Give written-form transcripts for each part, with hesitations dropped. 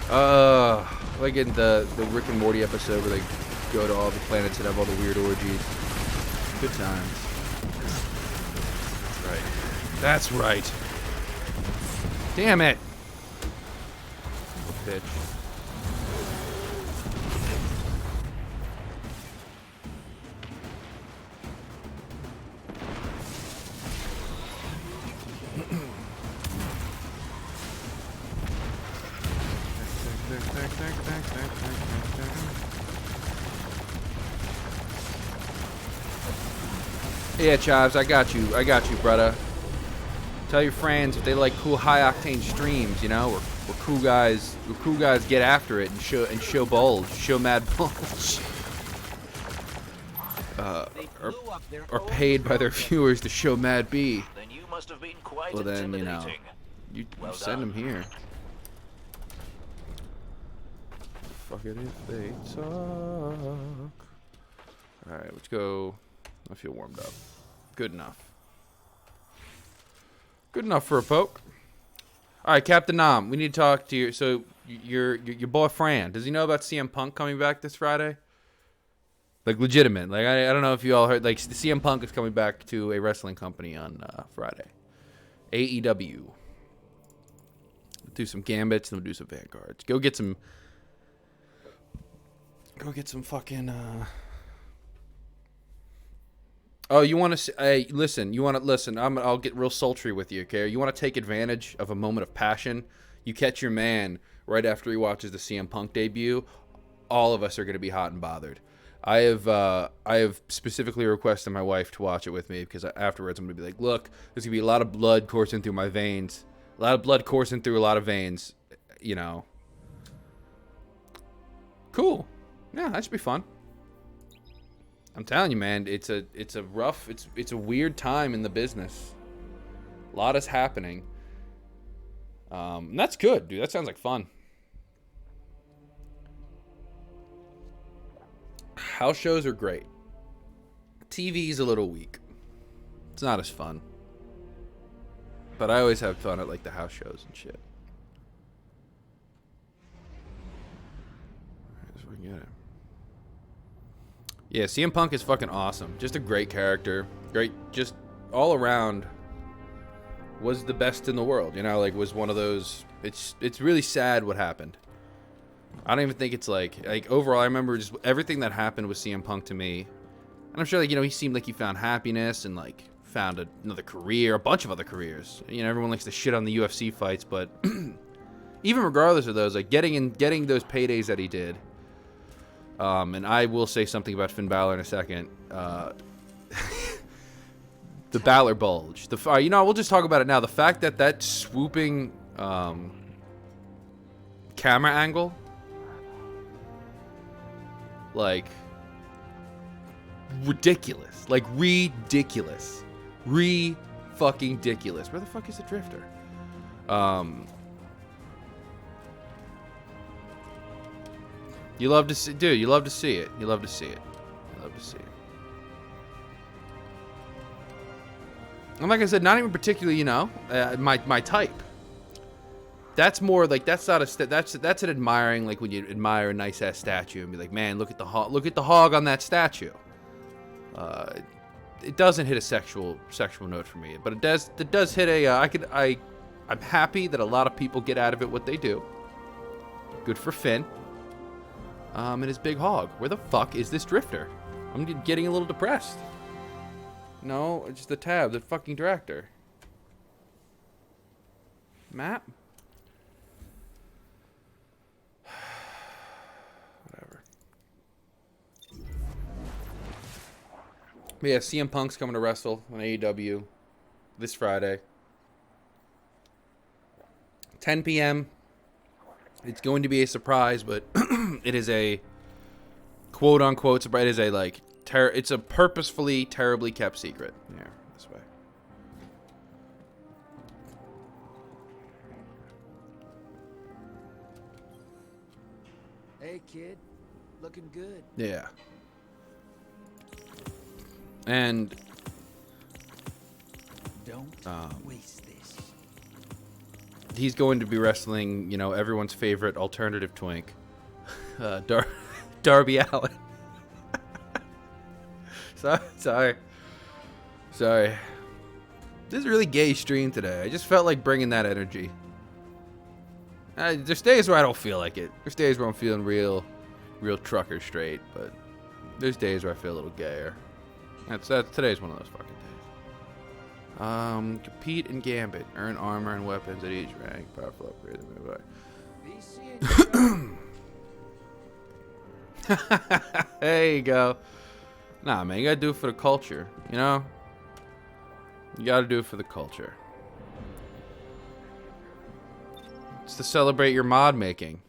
Like in the Rick and Morty episode where they go to all the planets and have all the weird orgies. Good times. Right. That's right. Damn it. Bitch. Yeah, Chives, I got you, brother. Tell your friends if they like cool high-octane streams, you know, we're cool guys. We're cool guys. Get after it and show bulge, show mad bulge. Are paid by their viewers to show mad B. Then you must have been quite well, then you know, you send them here. Fuck it if they talk. All right, let's go. I feel warmed up. Good enough. Good enough for a poke. All right, Captain Nam, we need to talk to you. So your boyfriend, does he know about CM Punk coming back this Friday? Like legitimate. Like I don't know if you all heard. Like CM Punk is coming back to a wrestling company on Friday. AEW. We'll do some Gambits and we'll do some Vanguards. Go get some fucking. Oh, you want to? Hey, listen. You want to listen? I'll get real sultry with you, okay? You want to take advantage of a moment of passion? You catch your man right after he watches the CM Punk debut. All of us are going to be hot and bothered. I have specifically requested my wife to watch it with me because afterwards I'm going to be like, look, there's going to be a lot of blood coursing through my veins, a lot of blood coursing through a lot of veins, you know. Cool. Yeah, that should be fun. I'm telling you, man, it's a rough, it's a weird time in the business. A lot is happening. And that's good, dude. That sounds like fun. House shows are great. TV's a little weak. It's not as fun. But I always have fun at like the house shows and shit. Alright, so we can get it. Yeah, CM Punk is fucking awesome. Just a great character. Great, just all around was the best in the world. You know, like was one of those. It's really sad what happened. I don't even think it's like overall. I remember just everything that happened with CM Punk to me, and I'm sure like he seemed like he found happiness and like found another career, a bunch of other careers. You know, everyone likes to shit on the UFC fights, but even regardless of those, like getting those paydays that he did. And I will say something about Finn Balor in a second. The Balor bulge. We'll just talk about it now. The fact that swooping camera angle, like ridiculous, fucking ridiculous. Where the fuck is the drifter? You love to see, dude. You love to see it. You love to see it. You love to see it. And like I said, not even particularly, my type. That's more like that's not a that's an admiring, like when you admire a nice ass statue and be like, man, look at the hog on that statue. It doesn't hit a sexual note for me, but it does hit a. I'm happy that a lot of people get out of it what they do. Good for Finn. And his big hog. Where the fuck is this drifter? I'm getting a little depressed. No, it's just the tab, the fucking director. Map? Whatever. But yeah, CM Punk's coming to wrestle on AEW this Friday. 10 p.m. It's going to be a surprise, but it is a quote-unquote surprise. It is a, it's a purposefully, terribly kept secret. Yeah, this way. Hey, kid. Looking good. Yeah. And... Don't waste this. he's going to be wrestling, you know, everyone's favorite alternative twink, Darby Allin. Sorry. This is a really gay stream today. I just felt like bringing that energy. There's days where I don't feel like it. There's days where I'm feeling real trucker straight, but there's days where I feel a little gayer. Today's one of those fucking days. Compete in Gambit. Earn armor and weapons at each rank. Powerful upgrade. There you go. Nah, man, you gotta do it for the culture, you know? You gotta do it for the culture. It's to celebrate your mod making.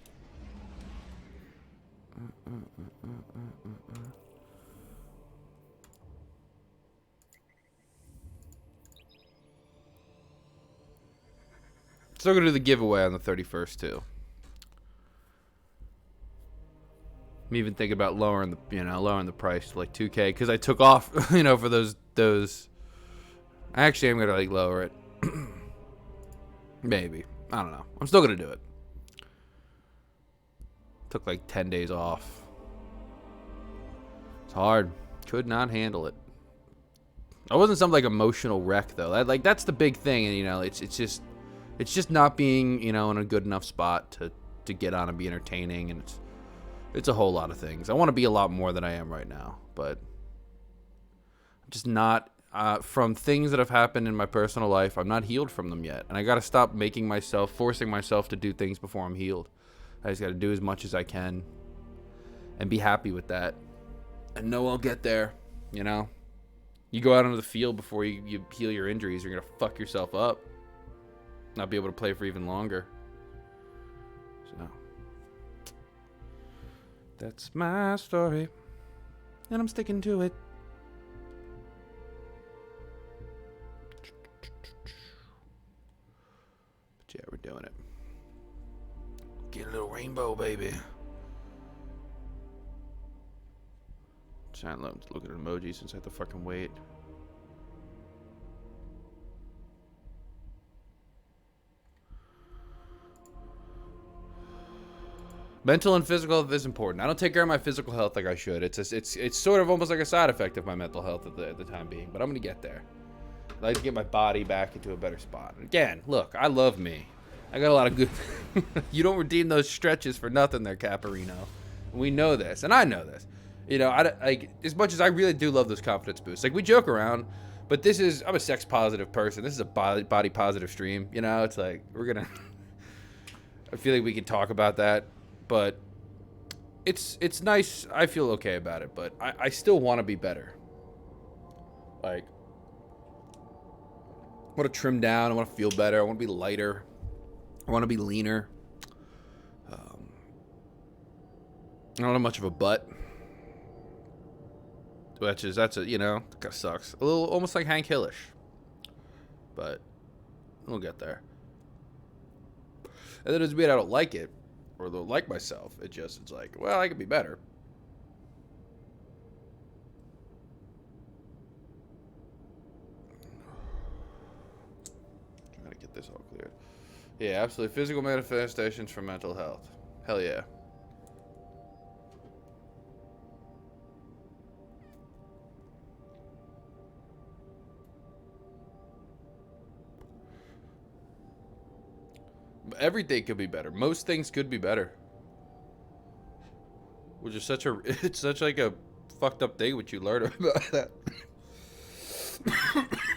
Still gonna do the giveaway on the 31st too. I'm even thinking about lowering the price to like 2K because I took off, you know, for those. Actually, I'm gonna like lower it. Maybe. I don't know. I'm still gonna do it. Took like 10 days off. It's hard. Could not handle it. I wasn't some like emotional wreck though. That's the big thing, and you know, it's just not being, you know, in a good enough spot to get on and be entertaining, and it's a whole lot of things. I want to be a lot more than I am right now, but I'm just not. From things that have happened in my personal life, I'm not healed from them yet. And I got to stop forcing myself to do things before I'm healed. I just got to do as much as I can and be happy with that. And know I'll get there, you know? You go out onto the field before you heal your injuries, you're going to fuck yourself up. Not be able to play for even longer. So, that's my story. And I'm sticking to it. Yeah, we're doing it. Get a little rainbow, baby. Trying to look at emojis since I have to fucking wait. Mental and physical health is important. I don't take care of my physical health like I should. It's sort of almost like a side effect of my mental health at the time being, but I'm gonna get there. I like to get my body back into a better spot. Again, look, I love me. I got a lot of good... You don't redeem those stretches for nothing there, Caparino. We know this, and I know this. You know, as much as I really do love those confidence boosts. Like, we joke around, but I'm a sex-positive person. This is a body-positive stream. You know, it's like, we're gonna... I feel like we can talk about that, but it's nice. I feel okay about it, but I still want to be better. Like... I want to trim down. I want to feel better. I want to be lighter. I want to be leaner. I don't have much of a butt. That's a, you know, that kind of sucks. A little, almost like Hank Hillish. But we'll get there. And that doesn't mean I don't like it or don't like myself. It's like, well, I could be better. This all clear. Yeah, absolutely. Physical manifestations for mental health. Hell yeah. Everything could be better. Most things could be better. Which is it's such like a fucked up thing what you learn about that.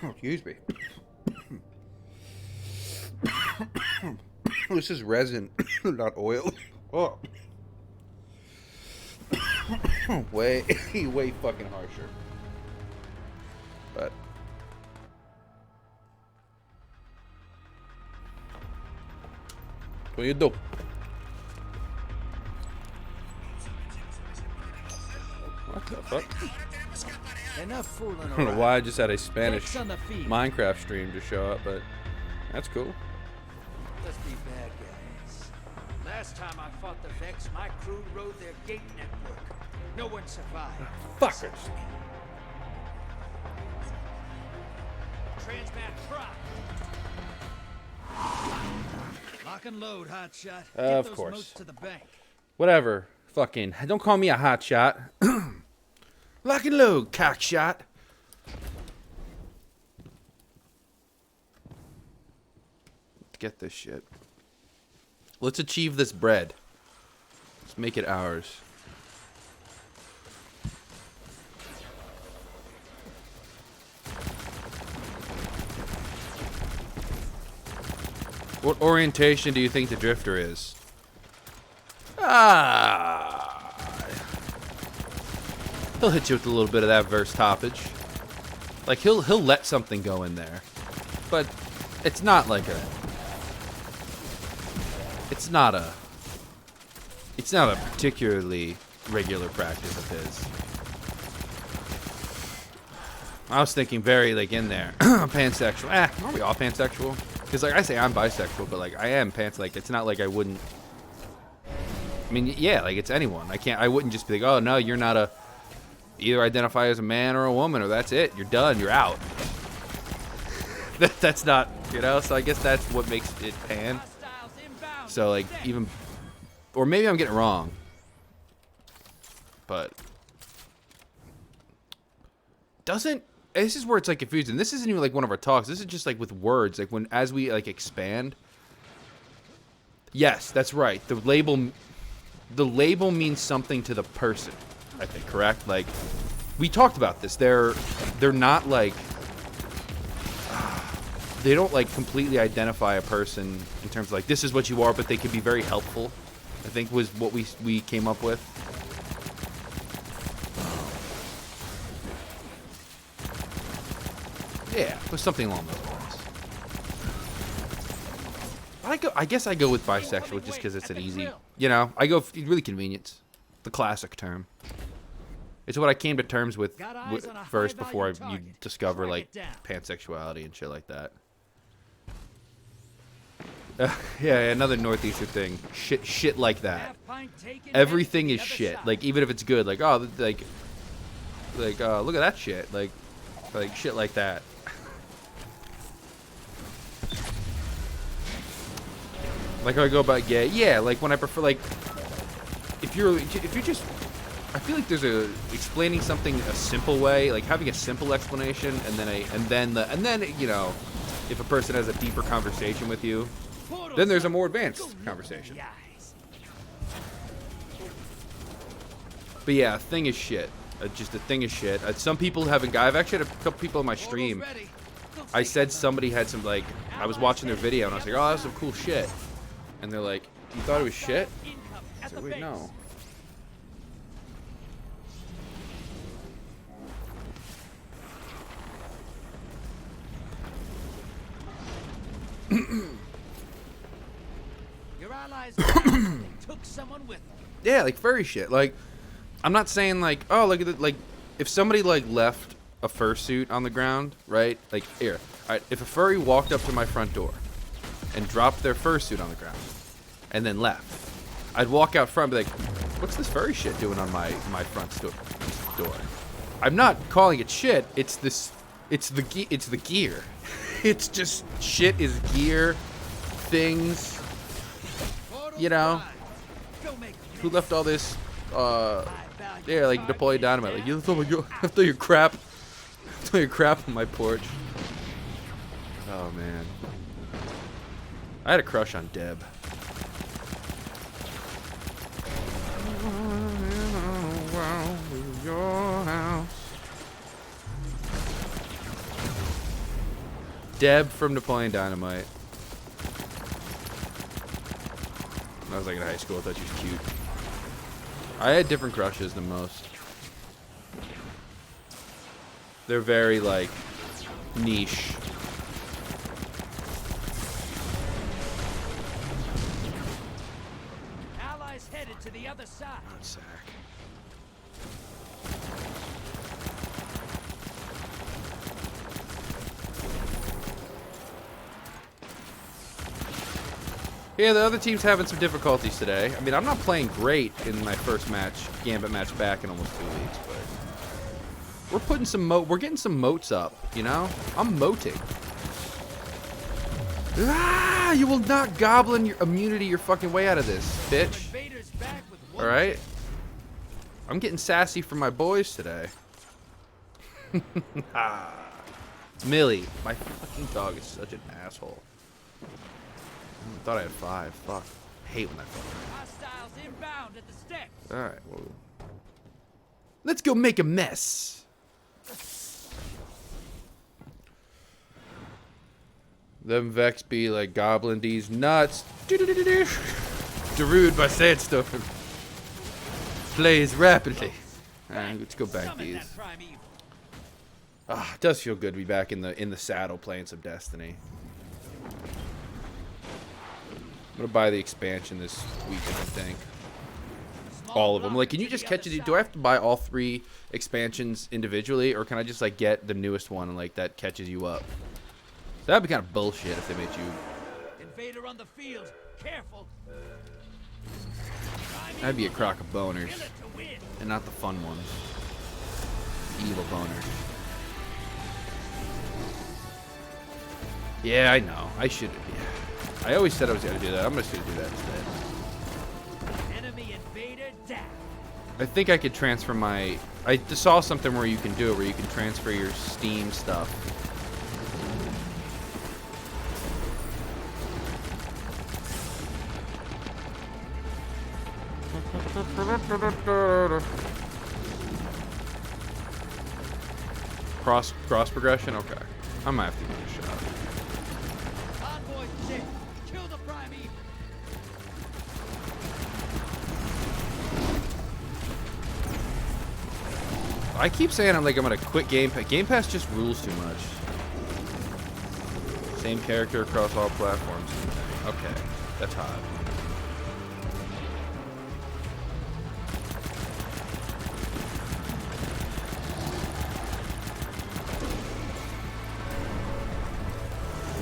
Excuse me. This is resin, not oil. Oh. way fucking harsher. But what you do? What the fuck? Enough fooling around. I don't know why I just had a Spanish Minecraft stream to show up, but that's cool. Let's be bad guys. Last time I fought the Vex, my crew rode their gate network. No one survived. Fuckers. Transmat prop. Lock and load, hotshot. Of Get those course. moats to the bank. Whatever. Fucking. Don't call me a hot shot. Lock and load, cockshot. Let's get this shit. Let's achieve this bread. Let's make it ours. What orientation do you think the drifter is? He'll hit you with a little bit of that verse toppage. Like he'll let something go in there. But it's not like a it's not a particularly regular practice of his. I was thinking very like in there. Pansexual. Aren't we all pansexual? Because like I say I'm bisexual, but like I am like it's not like I wouldn't. I mean, yeah, like it's anyone. I wouldn't just be like, oh no, you're not a. Either identify as a man or a woman, or that's it. You're done. You're out. That's not, So I guess that's what makes it pan. So like even, or maybe I'm getting it wrong. But this is where it's like confusing. This isn't even like one of our talks. This is just like with words. Like as we like expand. Yes, that's right. The label means something to the person. I think, correct? Like we talked about this. They're not like they don't like completely identify a person in terms of like this is what you are, but they could be very helpful. I think was what we came up with. Yeah, it was something along those lines. I guess I go with bisexual just because it's an easy, I go really convenience. The classic term. It's what I came to terms with first before you discover like pansexuality and shit like that. Yeah, another northeastern thing. Shit like that. Everything is shit. Like even if it's good, like look at that shit. Like shit like that. Like how I go about gay. Yeah, like when I prefer like if you're just I feel like there's explaining something a simple way, like having a simple explanation, and then if a person has a deeper conversation with you, then there's a more advanced conversation. But yeah, a thing is shit. Just a thing is shit. Some people haven't. I've actually had a couple people on my stream. I said somebody had some like I was watching their video and I was like, oh, that's some cool shit, and they're like, you thought it was shit? I said, wait, no. Your allies took someone with them. Yeah, like furry shit. Like, I'm not saying like, oh, look at it. Like, if somebody like left a fursuit on the ground, right? Like, here, all right. If a furry walked up to my front door and dropped their fursuit on the ground and then left, I'd walk out front and be like, what's this furry shit doing on my front door? I'm not calling it shit. It's the gear. It's just shit is gear, things, Who left all this, like deployed dynamite? Like, you throw your crap on my porch. Oh man, I had a crush on Deb. Deb from Napoleon Dynamite. When I was like in high school, I thought she was cute. I had different crushes than most. They're very like niche. Allies headed to the other side. Not sack. Yeah, the other team's having some difficulties today. I mean, I'm not playing great in my first Gambit match back in almost 2 weeks, but we're putting we're getting some moats up, I'm moating. Ah, you will not goblin your immunity your fucking way out of this, bitch. Alright? I'm getting sassy from my boys today. Millie, my fucking dog is such an asshole. I thought I had 5. Fuck. I hate when I fuck. Alright, well. Let's go make a mess. Them Vex be like Goblin D's nuts. Darude by Sandstone. Plays rapidly. Alright, let's go back these. Ah, it does feel good to be back in the saddle playing some Destiny. I'm gonna buy the expansion this weekend, I think. All of them. Like, can you just catch it? Do I have to buy all 3 expansions individually, or can I just like get the newest one and like that catches you up? That'd be kind of bullshit if they made you. Invader on the field. Careful. That'd be a crock of boners, and not the fun ones. Evil boners. Yeah, I know. I should. Yeah. I always said I was gonna do that. I'm just gonna do that instead. Enemy invader down. I think I could transfer my. I just saw something where you can do it, where you can transfer your Steam stuff. Cross progression. Okay, I might have to give it a shot. Convoy dead. Kill the prime evil. I keep saying I'm gonna quit Game Pass. Game Pass just rules too much. Same character across all platforms. Okay, that's hot.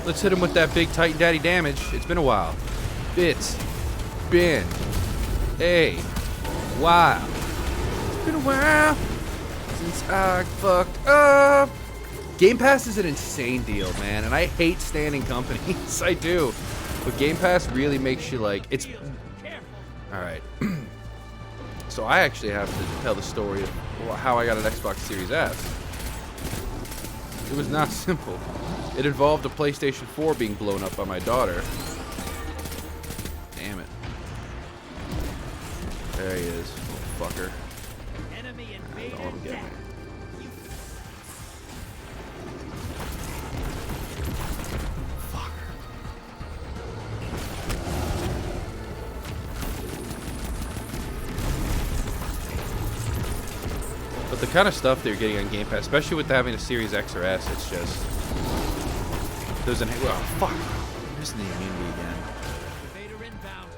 Let's hit him with that big Titan Daddy damage. It's been a while. It's been a while. It's been a while since I fucked up. Game Pass is an insane deal, man, and I hate standing companies. I do. But Game Pass really makes you like, it's... Alright. So I actually have to tell the story of how I got an Xbox Series S. It was not simple. It involved a PlayStation 4 being blown up by my daughter. Damn it. There he is, little fucker. Enemy That's all I'm getting. But the kind of stuff that you're getting on Game Pass, especially with having a Series X or S, it's just... There's an... Well, fuck. I'm missing the immunity again. Invader inbound.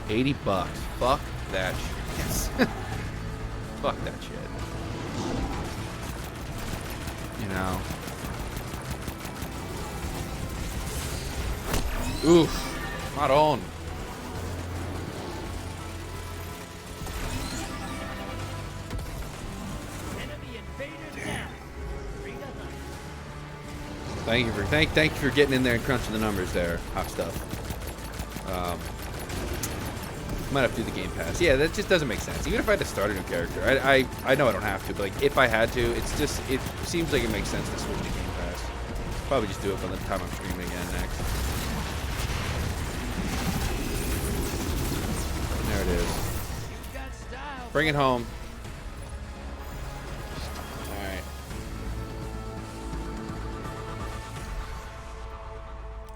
$80. Fuck that shit. Fuck that shit. You know. Oof. Not on. Thank you for getting in there and crunching the numbers there. Hot stuff. Might have to do the Game Pass. Yeah, that just doesn't make sense. Even if I had to start a new character, I know I don't have to, but like if I had to, it seems like it makes sense to switch to Game Pass. Probably just do it by the time I'm streaming again next. There it is. Bring it home.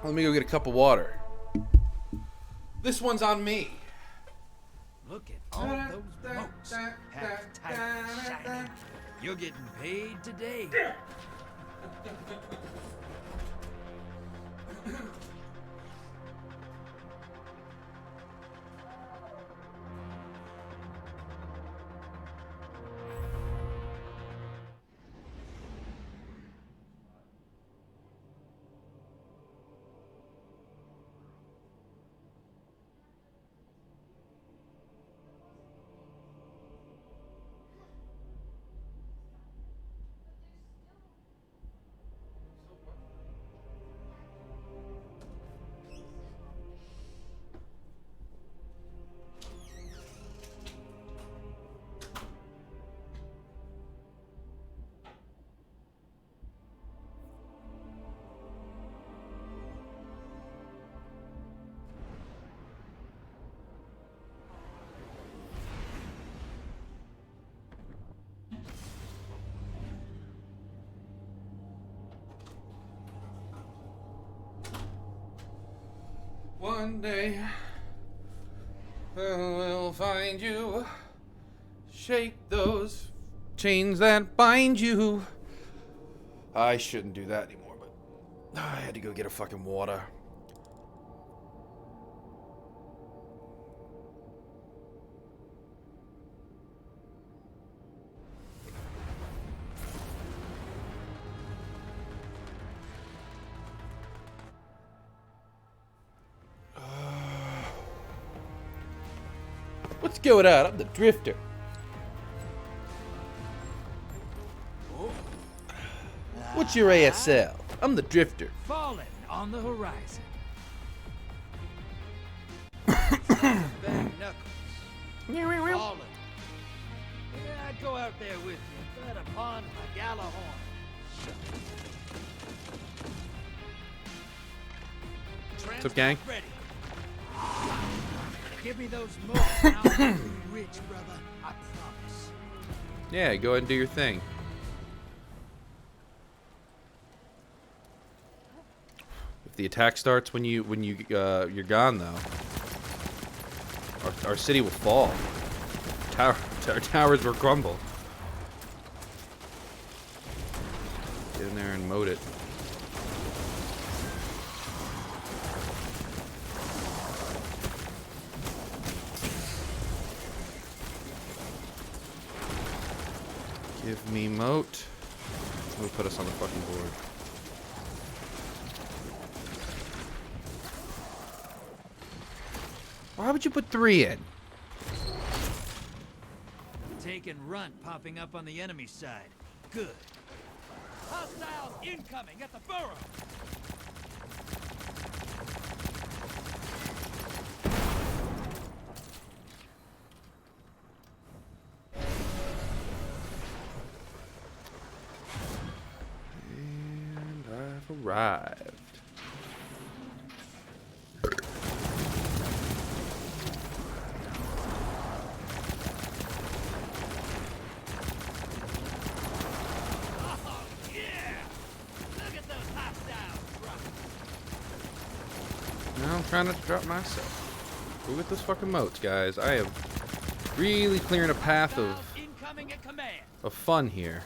Let me go get a cup of water. This one's on me. Look at all those moats. Packed tight, shiny. You're getting paid today. One day we'll find you. Shake those chains that bind you. I shouldn't do that anymore, but I had to go get a fucking water. What's going on? I'm the drifter. What's your ASL? I'm the drifter. Falling on the horizon. Back knuckles. Falling. Yeah, I'd go out there with you, but upon my gala horn. What's up, gang? Ready. Give me those moves and I'll be rich, brother. I promise. Yeah, go ahead and do your thing. If the attack starts when you're gone, though, our city will fall. Our towers will crumble. Get in there and moat it. Give me moat. We'll put us on the fucking board. Why would you put 3 in? Take and run popping up on the enemy side. Good. Hostiles incoming at the burrow. And I've arrived. Now I'm trying not to drop myself. Go get those fucking moats, guys. I am really clearing a path of fun here.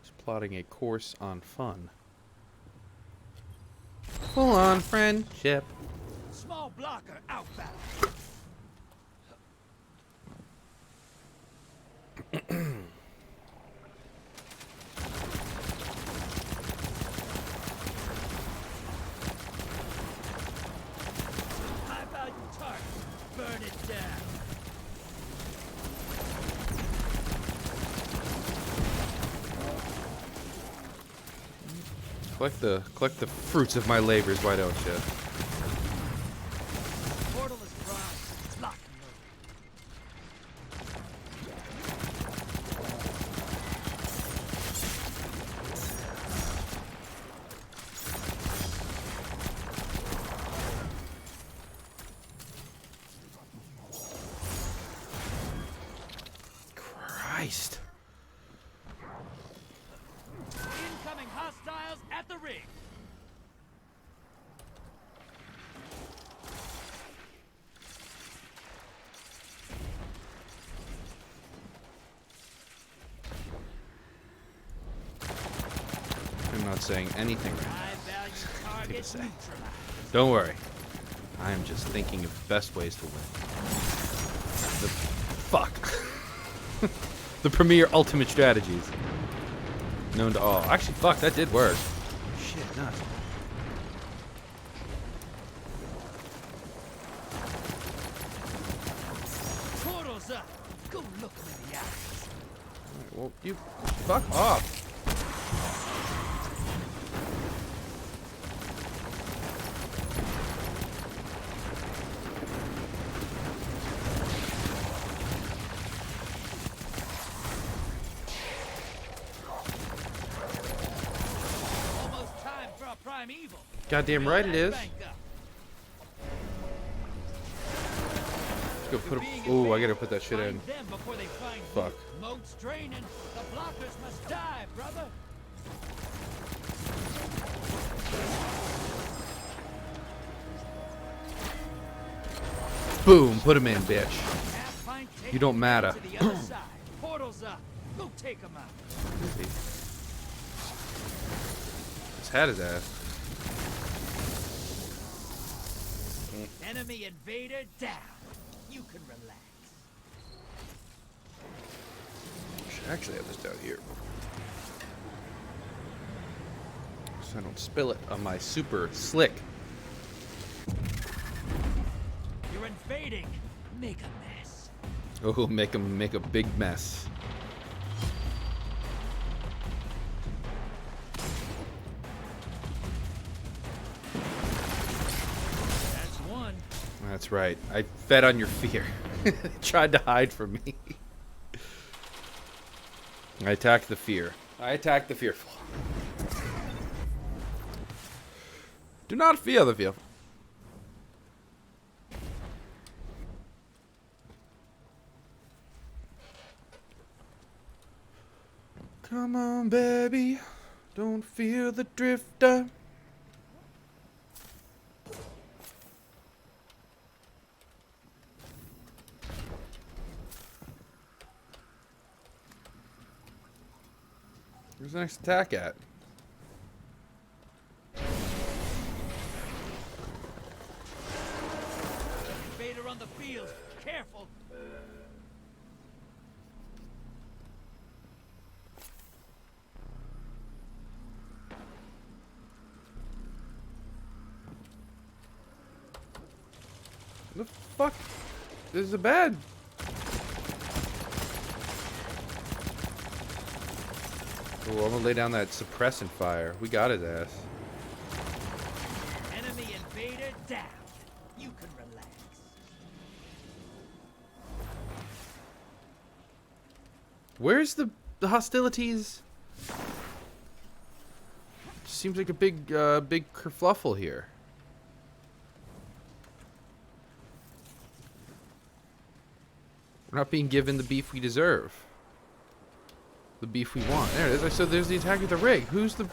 Just plotting a course on fun. Full on friendship. Small blocker outbound. High value target. Burn it down. Collect the fruits of my labors, why don't you? Portal is primed. It's locked and loaded. Christ. Incoming hostiles at the ring. I'm not saying anything right High value target say. neutralized. Don't worry. I'm just thinking of the best ways to win. The fuck. The premier ultimate strategies. Known to all. Actually, fuck, that did work. Shit, nuts. Portal's up. Go look them in the eyes. Alright, well, you fuck off. Almost time for a prime evil. Goddamn right it is. Bank up. Let's go put a... Ooh, I gotta put that shit in. Fuck. Moats draining. The blockers must die, brother. Boom, put him in, bitch. You don't matter. Portals up. Go take him out. Just had his ass. Enemy invader down. You can relax. Should actually have this down here, so I don't spill it on my super slick. You're invading. Make a mess. Oh, make a big mess. That's one. That's right. I fed on your fear. Tried to hide from me. I attacked the fear. I attacked the fearful. Do not fear the fearful. Come on, baby. Don't fear the drifter. Where's the next attack at? Invader on the field. Careful. The fuck? This is a bad. Oh, I'm gonna lay down that suppressant fire. We got his ass. Enemy invader down. You can relax. Where's the hostilities? Seems like a big kerfluffle here. We're not being given the beef we deserve. The beef we want. There it is. So there's the attack at the rig. Who's the...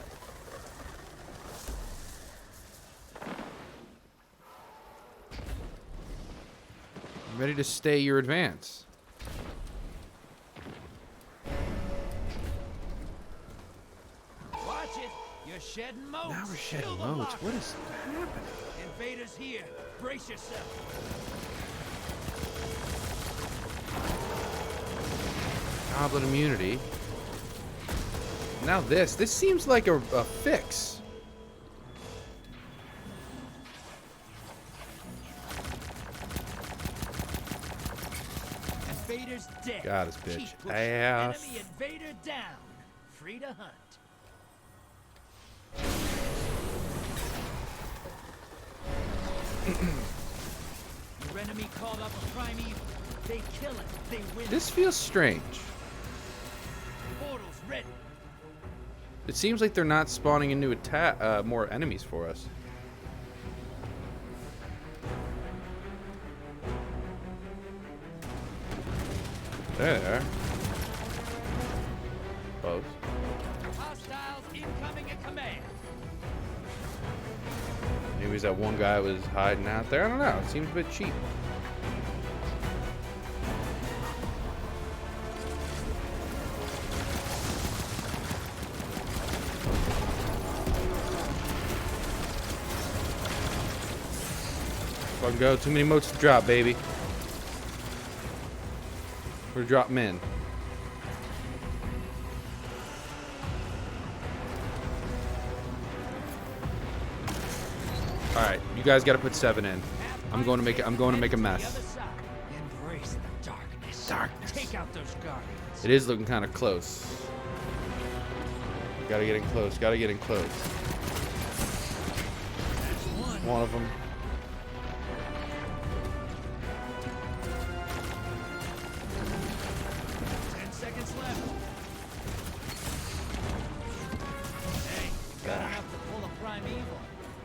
I'm ready to stay your advance. Watch it. You're shedding moats. Now we're shedding Kill the moats. blockers. What is happening? Invaders here. Brace yourself. Goblin immunity. Now this seems like a fix. Invaders dead. Got us, bitch. Keep pushing. Ass. Enemy invader down. Free to hunt. Your enemy called up a primeval. They kill it. They win. This feels strange. Portals ready. It seems like they're not spawning into attack more enemies for us. There they are. Close. Hostiles incoming at command. Maybe it was that one guy was hiding out there. I don't know. It seems a bit cheap. Fucking go. Too many motes to drop, baby. We're dropping in. All right, you guys got to put 7 in. I'm going to make a mess. Embrace the darkness. Darkness. Take out those guardians. It is looking kind of close. Got to get in close. Got to get in close. One of them.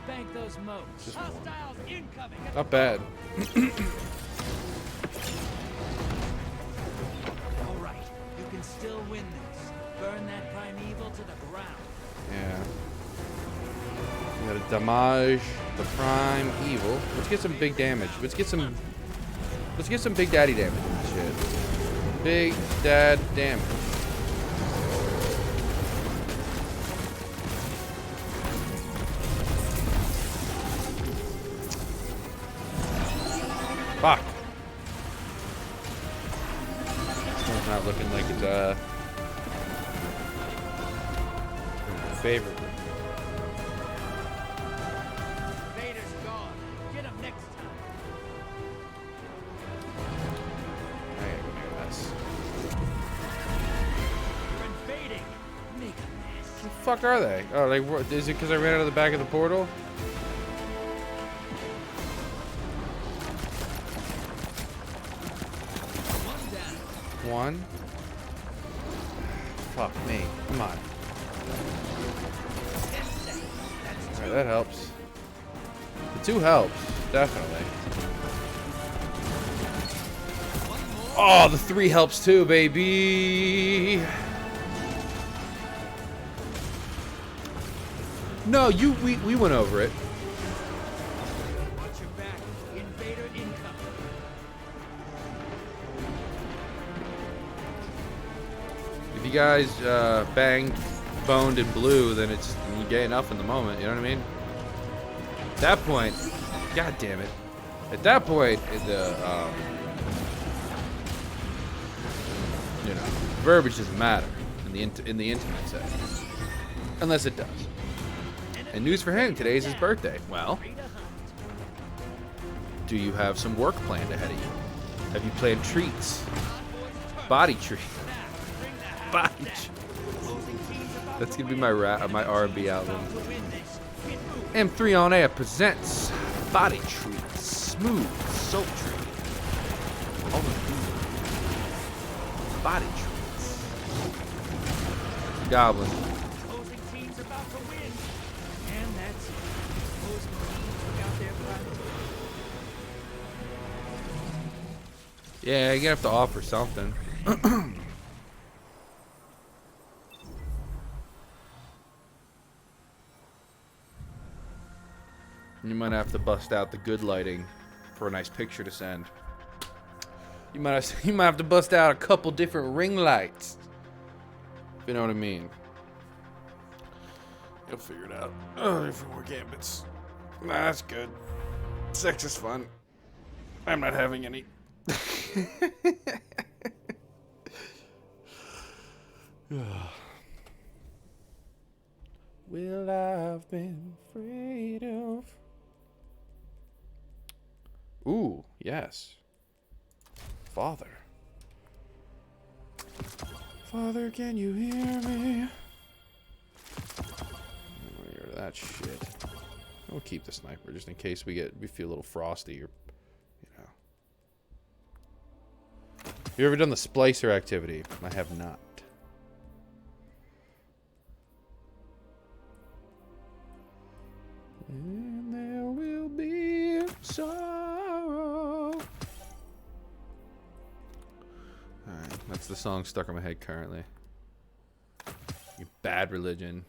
Bank those moats. Hostiles incoming. Not bad. evil to the ground. Yeah. We gotta damage the prime evil. Let's get some big damage. Let's get some big daddy damage in this shit. Big dad damage. Fuck. This one's not looking like it's favorite. Vader's gone. Get him next time. I gotta go near this. You're invading. Make a mess. What the fuck are they? Oh, like, is it because I ran out of the back of the portal? One. Fuck me. Come on. Alright, that helps. The 2 helps. Definitely. Oh, the 3 helps too, baby. No, we went over it. Watch your back. Invader incoming. If you guys banged, boned, and blue, then it's you get enough in the moment. You know what I mean? At that point, god damn it. At that point, you know, verbiage doesn't matter in the intimate setting, unless it does. And news for him: today is his birthday. Well, do you have some work planned ahead of you? Have you planned treats? Body treat. Body treat. That's gonna be my R&B album. M3 on Air presents Body Treat, smooth, sultry. All the food. Body treats. Goblin. Opposing team's about to win. And that's it. Opposing teams look out there for Yeah, you're gonna have to offer something. You might have to bust out the good lighting for a nice picture to send. You might have to bust out a couple different ring lights. If you know what I mean. You'll figure it out. Oh, for more gambits. Nah, that's good. Sex is fun. I'm not having any. Well, I've been afraid of. Ooh, yes. Father. Father, can you hear me? Hear that shit. We'll keep the sniper just in case we feel a little frosty or, you know. You ever done the splicer activity? I have not. And there will be sorrow. Alright, that's the song stuck in my head currently. You Bad Religion.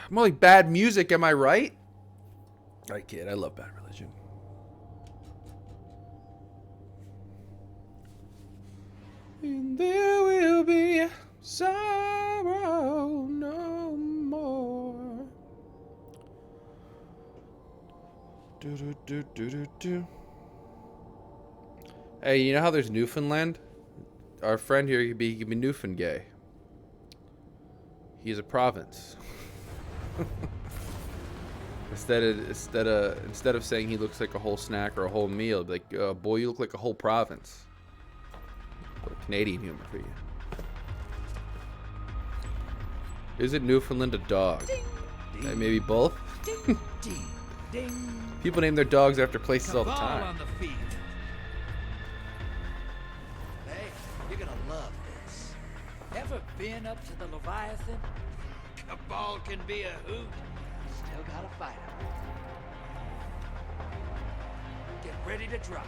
More like bad music, am I right? I kid, I love Bad Religion. And there will be sorrow no more. Do do do do do do. Hey, you know how there's Newfoundland? Our friend here could be Newfound gay. He's a province. Instead of saying he looks like a whole snack or a whole meal, like, boy, you look like a whole province. Canadian humor for you. Is it Newfoundland a dog? Maybe both? Ding, ding, ding. People name their dogs after places all the Cabal time. on the field. Hey, you're gonna love this. Ever been up to the Leviathan? Cabal can be a hoot. Still gotta fight him. Get ready to drop.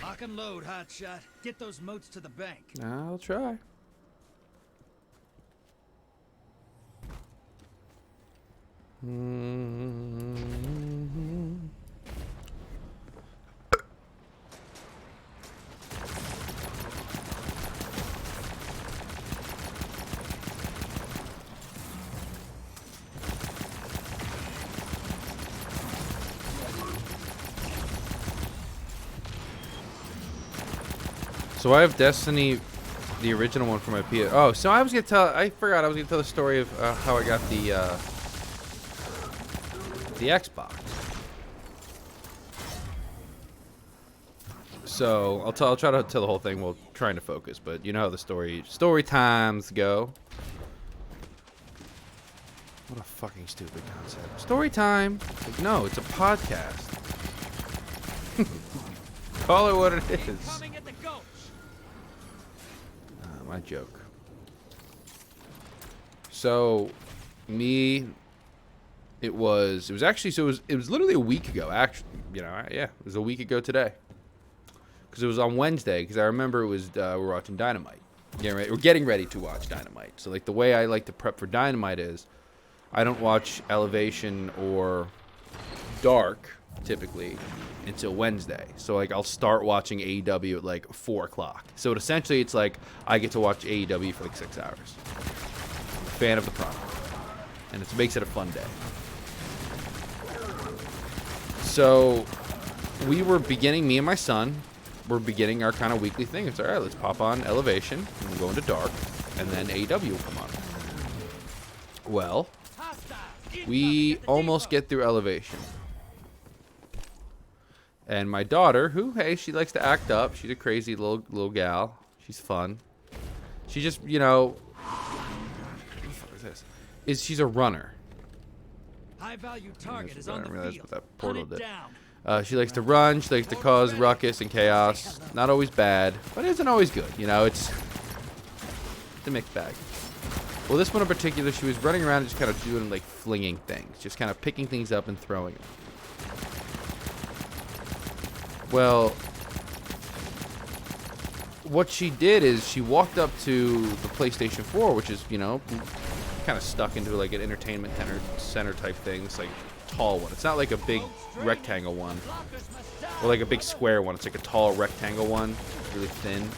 Lock and load, hotshot. Get those moats to the bank. I'll try. So I have Destiny, the original one for my PS. Oh, so I was gonna tell. I forgot I was gonna tell the story of how I got the Xbox. So I'll try to tell the whole thing while trying to focus, but you know how the story times go. What a fucking stupid concept. Story time. Like, no, it's a podcast. Call it what it is. My joke. So, it was literally a week ago. Actually, yeah, it was a week ago today. Because it was on Wednesday. Because I remember it was we're watching Dynamite. We're getting ready to watch Dynamite. So like the way I like to prep for Dynamite is, I don't watch Elevation or Dark typically until Wednesday. So like I'll start watching AEW at like 4 o'clock. So essentially it's like I get to watch AEW for like 6 hours. Fan of the product. And it makes it a fun day. So me and my son were beginning our kind of weekly thing. It's alright, let's pop on Elevation and we'll go into Dark and then AEW will come on. Well, we almost get through Elevation. And my daughter, who, hey, she likes to act up. She's a crazy little gal. She's fun. She just, what the fuck is this? She's a runner. High value target is I on didn't the realize field. what that portal did. Down. She likes to run. She likes to cause ruckus and chaos. Not always bad, but it isn't always good. It's a mixed bag. Well, this one in particular, she was running around and just kind of doing like flinging things, just kind of picking things up and throwing them. Well, what she did is she walked up to the PlayStation 4, which is, kind of stuck into like an entertainment center type thing. It's like a tall one. It's not like a big rectangle one or like a big square one. It's like a tall rectangle one, really thin.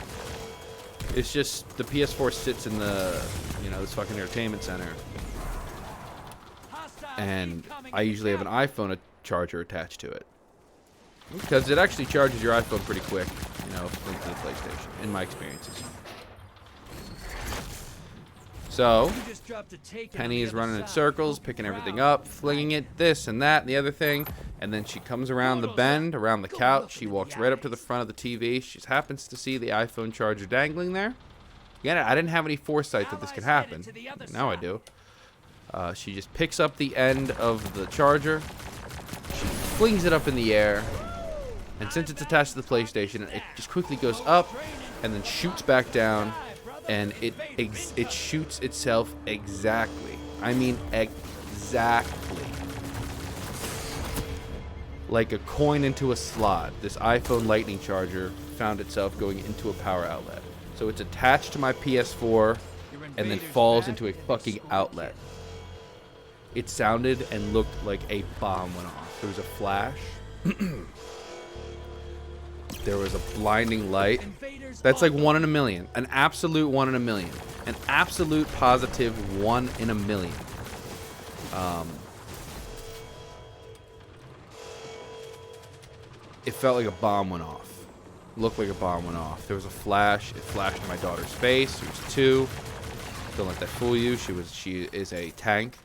It's just the PS4 sits in the, this fucking entertainment center. And I usually have an iPhone charger attached to it. Because it actually charges your iPhone pretty quick, linked to the PlayStation, in my experiences. So, Penny is running in circles, picking everything up, flinging it, this and that and the other thing. And then she comes around the bend, around the couch. She walks right up to the front of the TV. She just happens to see the iPhone charger dangling there. Again, I didn't have any foresight that this could happen. Now I do. She just picks up the end of the charger. She flings it up in the air. And since it's attached to the PlayStation, it just quickly goes up and then shoots back down. And it shoots itself exactly. I mean, exactly. Like a coin into a slot. This iPhone Lightning charger found itself going into a power outlet. So it's attached to my PS4 and then falls into a fucking outlet. It sounded and looked like a bomb went off. There was a flash. There was a blinding light. That's like 1 in a million. An absolute 1 in a million. An absolute positive 1 in a million. It felt like a bomb went off. Looked like a bomb went off. There was a flash. It flashed in my daughter's face. She was 2. Don't let that fool you. She is a tank.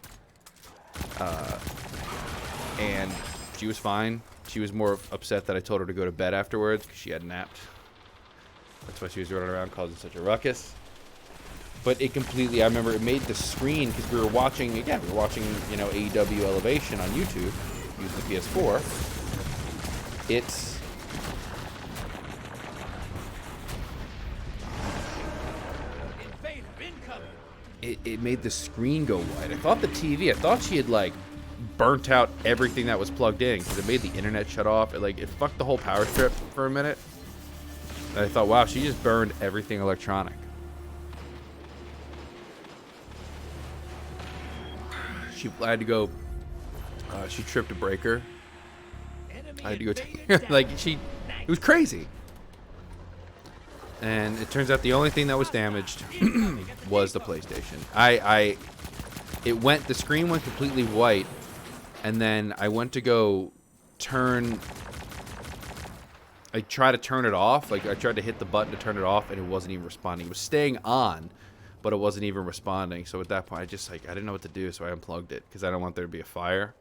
And she was fine. She was more upset that I told her to go to bed afterwards because she had napped. That's why she was running around causing such a ruckus. But it completely, I remember it made the screen, because we were watching AEW Elevation on YouTube, using the PS4. It made the screen go white. I thought she had like burnt out everything that was plugged in, because it made the internet shut off. It fucked the whole power strip for a minute. I thought, wow, she just burned everything electronic. I had to go. She tripped a breaker. I had to go take her. Like, it was crazy. And it turns out the only thing that was damaged was the PlayStation. The screen went completely white, and then I went to go I tried to turn it off. Like, I tried to hit the button to turn it off, and it wasn't even responding. It was staying on, but it wasn't even responding. So at that point, I didn't know what to do, so I unplugged it, because I don't want there to be a fire.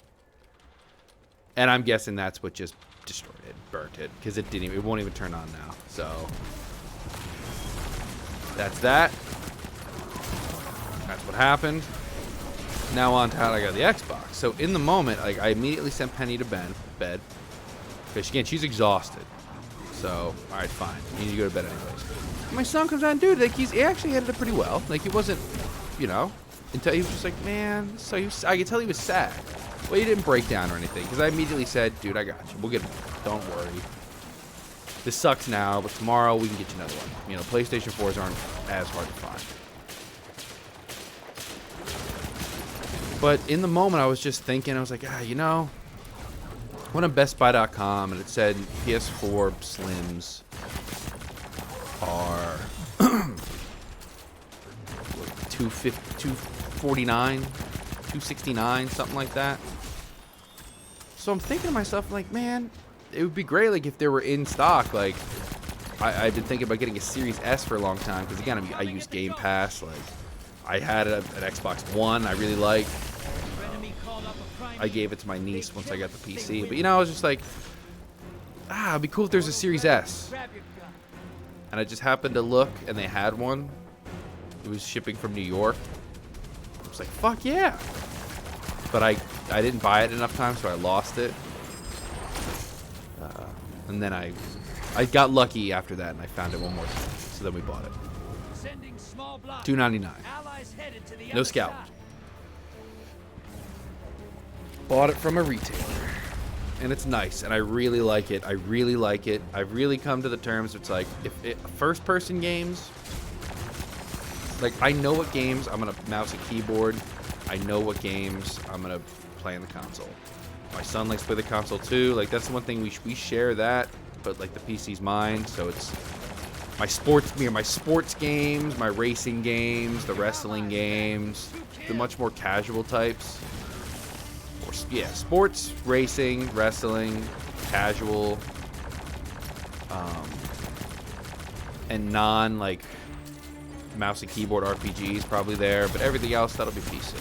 And I'm guessing that's what just destroyed it, burnt it, because it won't even turn on now. So that's that. That's what happened. Now on to how I got the Xbox. So in the moment, like, I immediately sent Penny to bed, because again, she's exhausted. So, all right, fine. You need to go to bed anyways. My son comes on, dude. Like, he actually handled it pretty well. Like, he wasn't, until he was just like, man. So I could tell he was sad. Well, he didn't break down or anything, because I immediately said, dude, I got you. We'll get it. Don't worry. This sucks now, but tomorrow we can get you another one. PlayStation 4s aren't as hard to find. But in the moment, I was just thinking, I was like, I went on BestBuy.com, and it said PS4 Slims are $249, $269, something like that. So I'm thinking to myself, like, man, it would be great, like, if they were in stock. Like, I've been thinking about getting a Series S for a long time, because again, I use Game Pass. Like, I had an Xbox One I really liked. I gave it to my niece once I got the PC. But, I was just like, it'd be cool if there's a Series S. And I just happened to look, and they had one. It was shipping from New York. I was like, fuck yeah. But I didn't buy it enough time, so I lost it. And then I got lucky after that, and I found it one more time. So then we bought it. $299. No scout. Bought it from a retailer. And it's nice, and I really like it. I've really come to the terms, it's like, first-person games, like, I know what games I'm going to mouse and keyboard. I know what games I'm going to play on the console. My son likes to play the console, too. Like, that's the one thing we share that, but, like, the PC's mine, so it's my sports games, my racing games, the wrestling games, the much more casual types. Yeah, sports, racing, wrestling, casual, and like mouse and keyboard RPGs probably there, but everything else that'll be PC,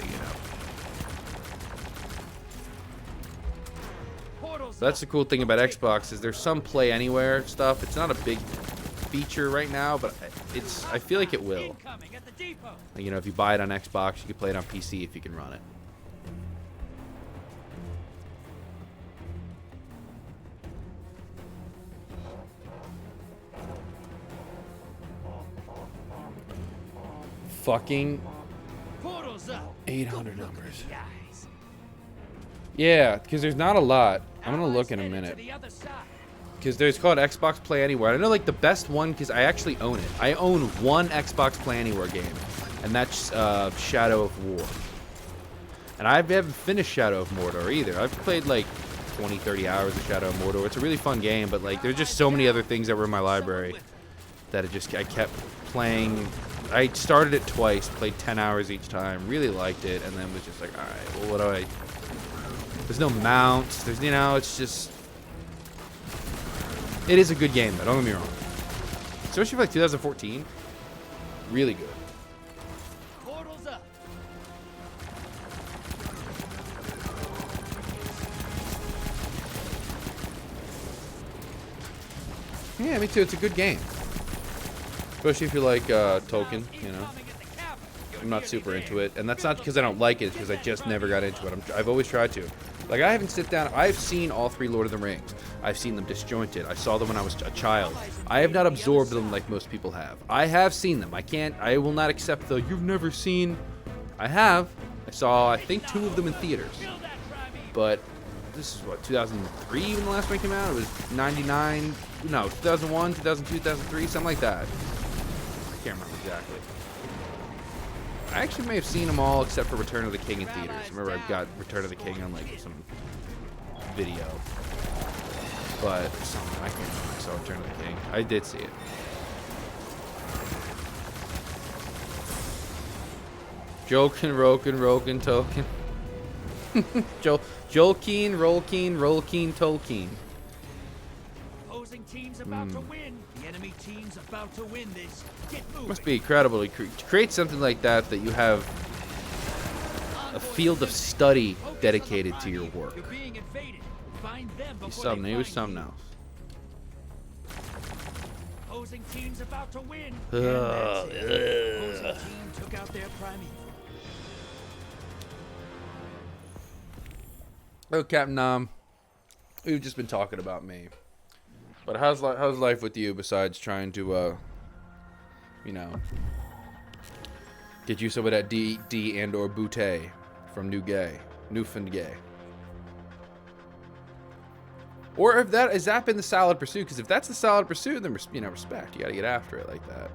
So that's the cool thing about Xbox is there's some play anywhere stuff. It's not a big feature right now, but I feel like it will. Like, if you buy it on Xbox, you can play it on PC if you can run it. Fucking 800 numbers. Yeah, because there's not a lot. I'm gonna look in a minute. Because there's called Xbox Play Anywhere. I know, like, the best one, because I actually own it. I own one Xbox Play Anywhere game, and that's Shadow of War. And I haven't finished Shadow of Mordor either. I've played like 20, 30 hours of Shadow of Mordor. It's a really fun game, but like there's just so many other things that were in my library that I kept playing. I started it twice, played 10 hours each time, really liked it, and then was just like, all right, well, what do I... There's no mounts. There's, it's just... It is a good game, though. Don't get me wrong. Especially for like 2014. Really good. Portals up. Yeah, me too. It's a good game. Especially if you like Tolkien, I'm not super into it. And that's not because I don't like it. It's because I just never got into it. I've always tried to. Like, I haven't sit down. I've seen all 3 Lord of the Rings. I've seen them disjointed. I saw them when I was a child. I have not absorbed them like most people have. I have seen them. I will not accept the, you've never seen. I have. I saw, I think, 2 of them in theaters. But this is what, 2003 even the last one came out? It was 99, no, 2001, 2002, 2003, something like that. I can't remember exactly. I actually may have seen them all except for Return of the King in theaters. Remember, I've got Return of the King on like some video. But something, I can't remember if I saw Return of the King. I did see it. Jokin, Rokin, Rokin, Token. Jolkeen, Rolkeen, Rolkeen, Tolkien. Opposing team's about to win. The enemy team's about to win this. Get moving. Must be incredible to create something like that you have a field of study dedicated to your work. You're being invaded. Find them before Something, they it was find something you. else. Opposing team's about to win. And that's it. Opposing team took out their primeval. Oh, Captain Nom, we've just been talking about me. But how's life with you besides trying to, you know, get you some of that D and or Boutte from Newfound Gay? Or if that has that been the solid pursuit? Because if that's the solid pursuit, then you know, respect. You gotta get after it like that.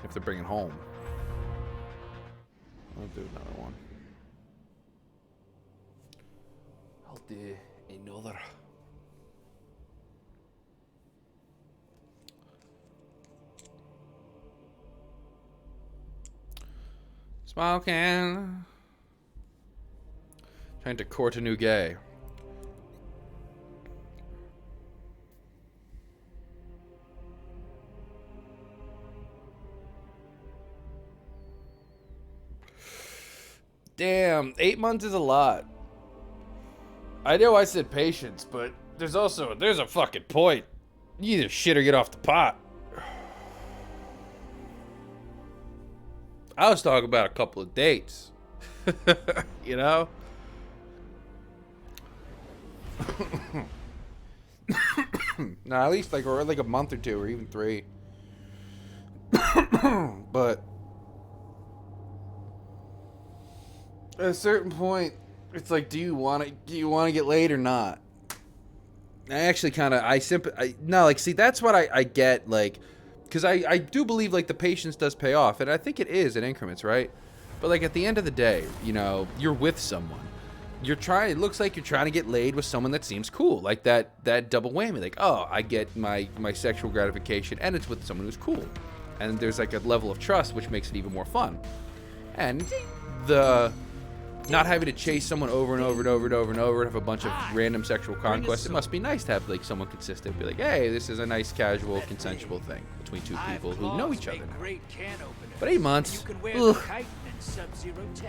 If they're bringing home, I'll do another one. I'll do another. Smoking. Trying to court a new gay. Damn, 8 months is a lot. I know I said patience, but there's a fucking point. You either shit or get off the pot. I was talking about a couple of dates. You know? No, at least like a month or two or even 3. But at a certain point, it's like, do you want to get laid or not? I actually kind of, no, like, see, that's what I get, like, because I do believe, like, the patience does pay off, and I think it is in increments, right? But, like, at the end of the day, you know, you're with someone. It looks like you're trying to get laid with someone that seems cool, like that double whammy, like, oh, I get my sexual gratification, and it's with someone who's cool. And there's, like, a level of trust, which makes it even more fun. And the not having to chase someone over and over and over and over and over and have a bunch of random sexual conquests, it must be nice to have, like, someone consistent. Be like, hey, this is a nice, casual, consensual thing between two people who know each other. But 8 months, ugh.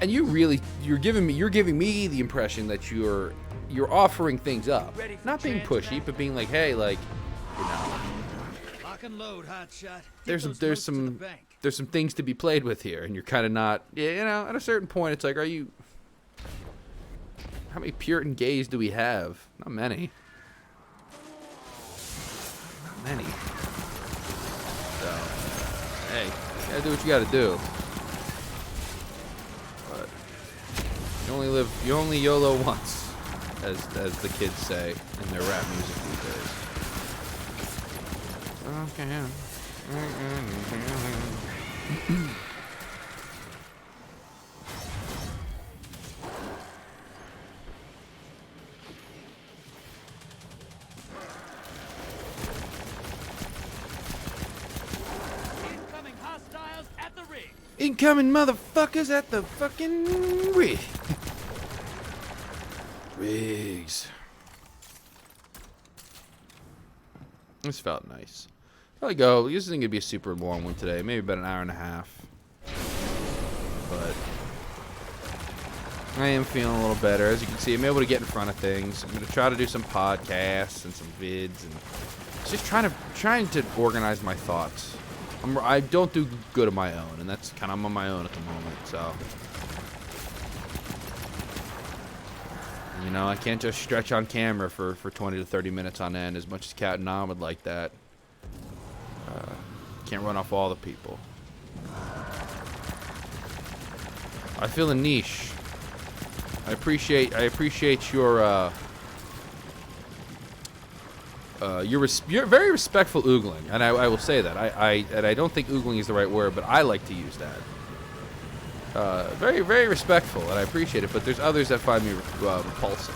And you're giving me the impression that you're offering things up, not being pushy, but being like, hey, like, you know, there's some things to be played with here, and you're kind of not, you know, at a certain point, it's like, how many Puritan gays do we have? Not many. Not many. So, hey, you gotta do what you gotta do. But you only YOLO once, as the kids say in their rap music these days. Okay. Incoming motherfuckers at the fucking rig. Rigs. This felt nice. Probably go. This isn't gonna be a super long one today. Maybe about an hour and a half. But I am feeling a little better. As you can see, I'm able to get in front of things. I'm gonna try to do some podcasts and some vids, and just trying to organize my thoughts. I don't do good on my own, and that's kind of, I'm on my own at the moment, so. You know, I can't just stretch on camera for 20 to 30 minutes on end, as much as Cat and Nom would like that. Can't run off all the people. I feel a niche. I appreciate your you're very respectful oogling, and I will say that. I don't think oogling is the right word, but I like to use that. Very, very respectful, and I appreciate it. But there's others that find me repulsive.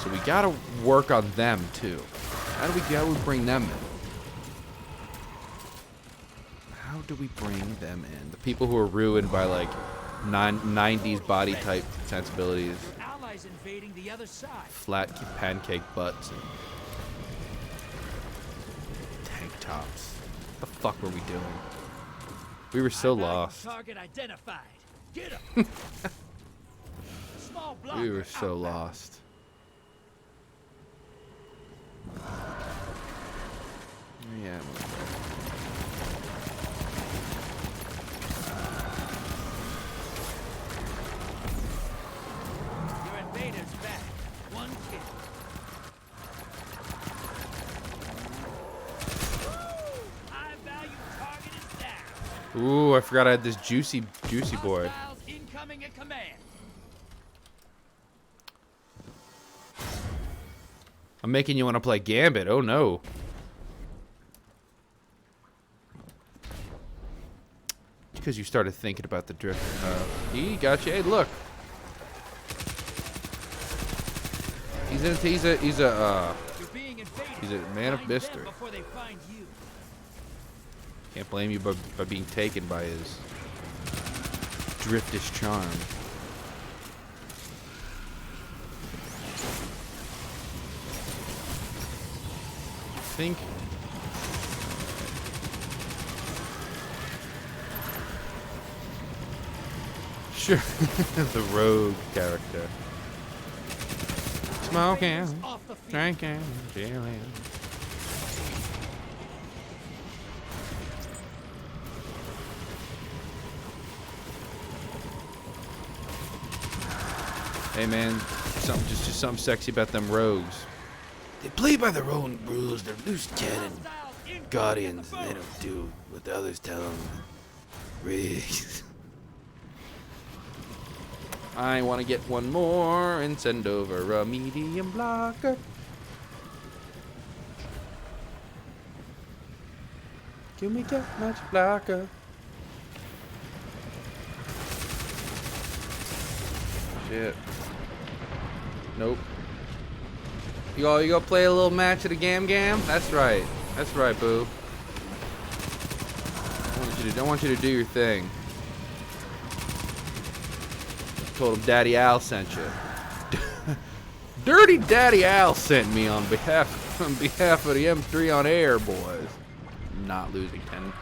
So we gotta work on them too. How do we bring them in? How do we bring them in? The people who are ruined by like 90s body type sensibilities. Allies invading the other side. Flat pancake butts and tank tops. What the fuck were we doing? We were so lost. Target identified. Get him. Small blocker We were so outbound. lost. Yeah. Your invader's back. One kill. High value target is down. Ooh, I forgot I had this juicy boy. Hostiles incoming at command. I'm making you want to play Gambit. Oh no. Because you started thinking about the drift. He got you. Hey, look. He's a man of mystery. Before they find you. Can't blame you by being taken by his driftish charm. I think. Sure. The rogue character. Smoking, Off the field. drinking, chilling. Hey man, just something sexy about them rogues. They play by their own rules. They're loose cannon guardians, and they don't do what the others tell them. Riggs. I want to get one more and send over a medium blocker. Give me that much blocker. Shit. Nope. You go play a little match of the Gam? That's right. That's right, boo. I want you to do your thing. Told him Daddy Al sent you. Dirty Daddy Al sent me on behalf of the M3 on air, boys. Not losing 10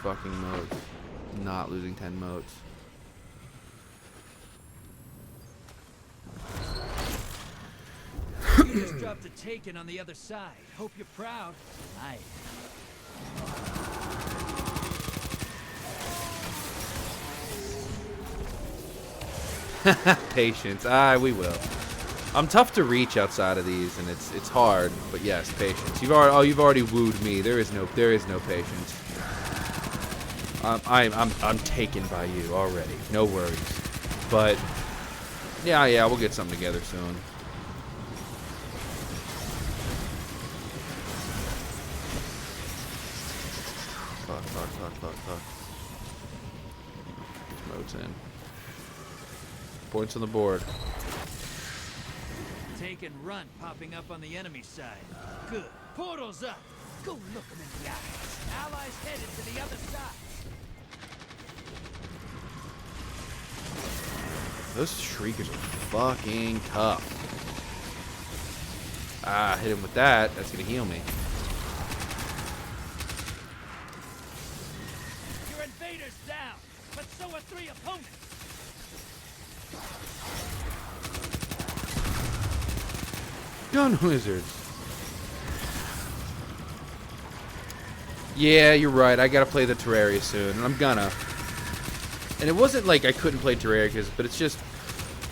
fucking motes. Not losing 10 motes. You just dropped a taken on the other side. Hope you're proud. I Patience. We will. I'm tough to reach outside of these, and it's hard. But yes, patience. You've already wooed me. There is no patience. I'm taken by you already. No worries. But yeah, we'll get something together soon. Fuck. Modes in. Points on the board. take and run popping up on the enemy side. Good. Portal's up. Go look them in the eyes. Allies headed to the other side. Those shriekers are fucking tough. Ah, hit him with that. That's gonna heal me. Your invader's down, but so are 3 opponents. Gun wizards. Yeah, you're right. I gotta play the Terraria soon, and I'm gonna. And it wasn't like I couldn't play Terraria, but it's just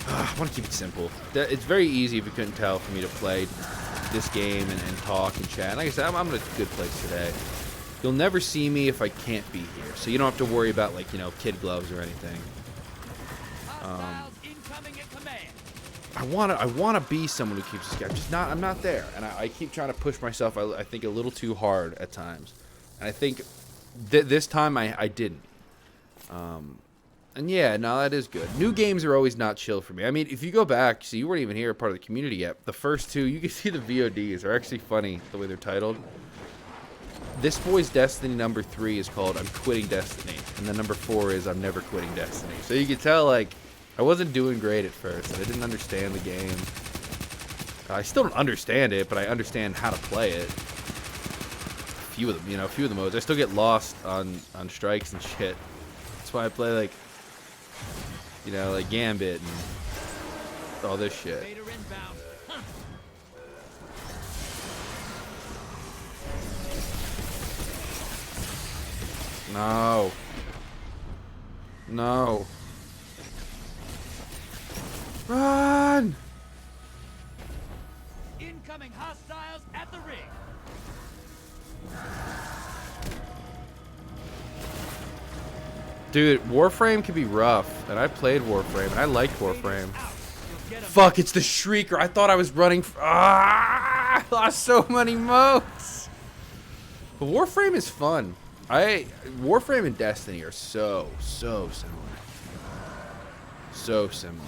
I want to keep it simple. It's very easy, if you couldn't tell, for me to play this game and talk and chat. Like I said, I'm in a good place today. You'll never see me if I can't be here, so you don't have to worry about, like, you know, kid gloves or anything. Hostiles incoming at command. I wanna be someone who keeps this game. I'm not there, and I keep trying to push myself. I think a little too hard at times, and I think this time I didn't. And yeah, no, that is good. New games are always not chill for me. I mean, if you go back, so you weren't even here, part of the community yet. The first two, you can see the VODs are actually funny the way they're titled. This boy's Destiny number 3 is called I'm Quitting Destiny, and then number 4 is I'm Never Quitting Destiny. So you can tell, like, I wasn't doing great at first. I didn't understand the game. I still don't understand it, but I understand how to play it. A few of them, a few of the modes. I still get lost on strikes and shit. That's why I play, like, like Gambit and all this shit. No. No. Run! Incoming hostiles at the ring. Dude, Warframe can be rough, and I played Warframe, and I liked Warframe. Fuck, it's the Shrieker. I thought I was running. I lost so many modes. But Warframe is fun. Warframe and Destiny are so similar. So similar.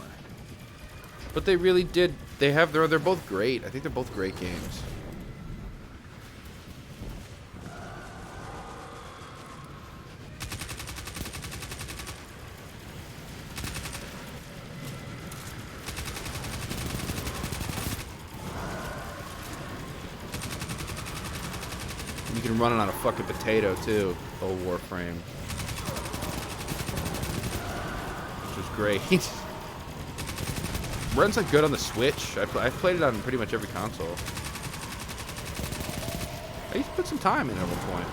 But they really did. They're both great. I think they're both great games. You can run it on a fucking potato too, old Warframe. Which was great. Runs like good on the Switch. I've played it on pretty much every console. I used to put some time in at one point.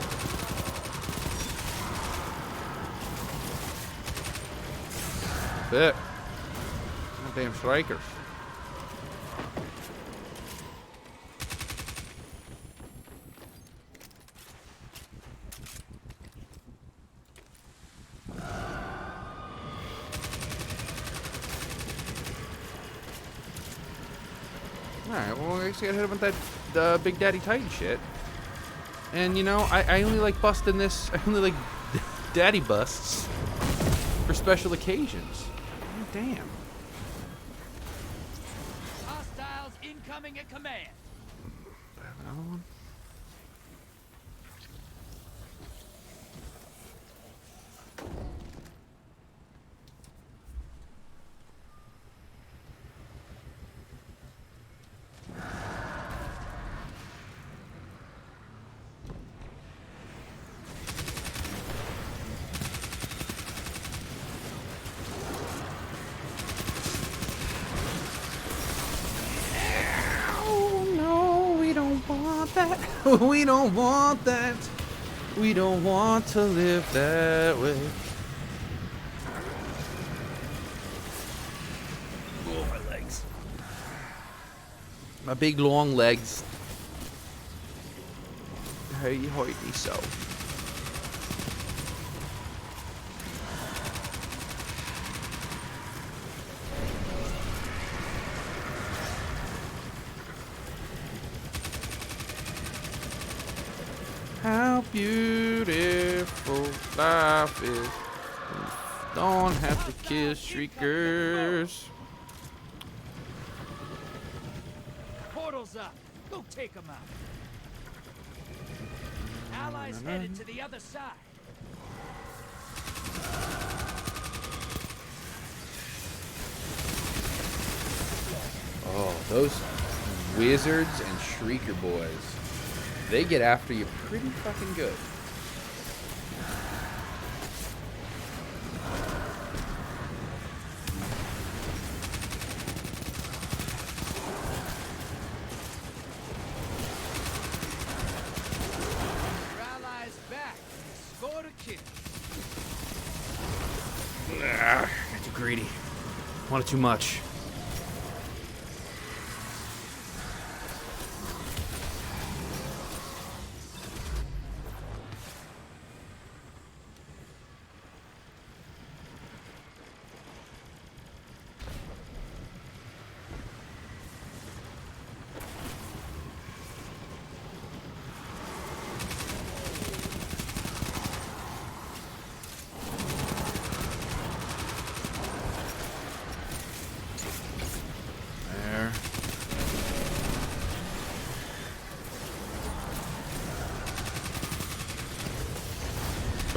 That's it. Damn strikers. Alright, well, I guess I gotta hit him with that Big Daddy Titan shit. And, I only like busting this. I only like daddy busts for special occasions. Oh, damn. Hostiles incoming at command. Another one? We don't want that. We don't want to live that way. Oh, my legs. My big long legs. Hey, you hurt me so. How beautiful life is. You don't have to kill shriekers. Portal's up. Go take them out. Allies headed to the other side. Oh, those wizards and shrieker boys. They get after you pretty fucking good. Your allies back. Scored a kill. Got too greedy. Wanted too much.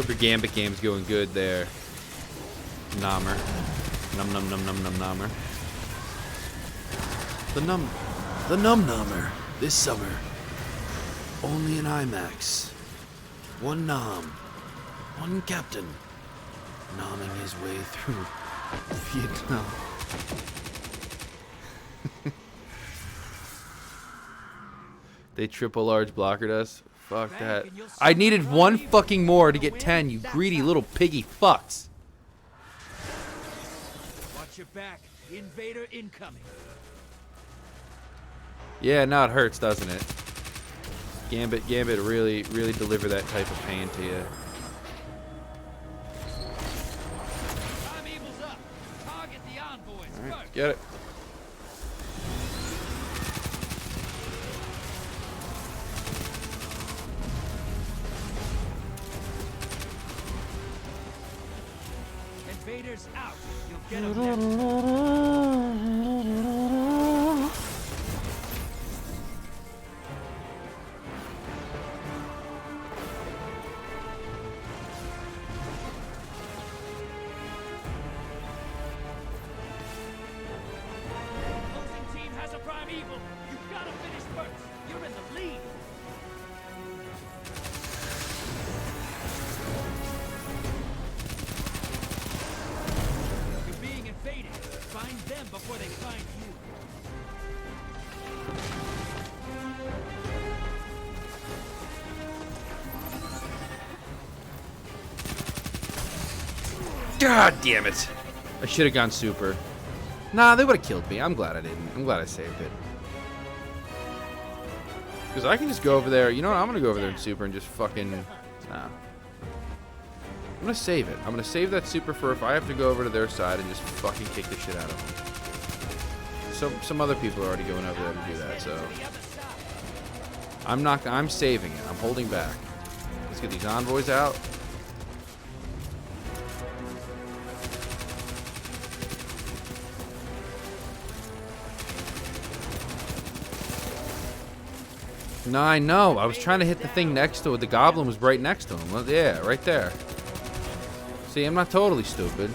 Hope your Gambit game's going good there. Nommer. Num num num num num nommer. The num nommer. This summer. Only in IMAX. One nom. One captain. Nomming his way through Vietnam. They triple large blockered us. Fuck that. I needed one fucking more to get 10, you greedy little piggy fucks. Watch your back. Invader incoming. Yeah, now it hurts, doesn't it? Gambit really deliver that type of pain to you. Time evil's up. Target the envoys Alright, first. get it. Invaders out. You'll get them next. Opposing team has a prime evil. You've got to finish first. You're in the lead. You're being invaded. Find them before they find you. God damn it. I should have gone super. Nah, they would have killed me. I'm glad I didn't. I'm glad I saved it. Because I can just go over there. You know what? I'm going to go over there and super and just fucking... Nah. I'm going to save it. I'm going to save that super for if I have to go over to their side and just fucking kick the shit out of them. So, some other people are already going over there to do that, so... I'm saving it. I'm holding back. Let's get these envoys out. No, I know. I was trying to hit the thing next to it. The goblin was right next to him. Well, yeah, right there. See, I'm not totally stupid.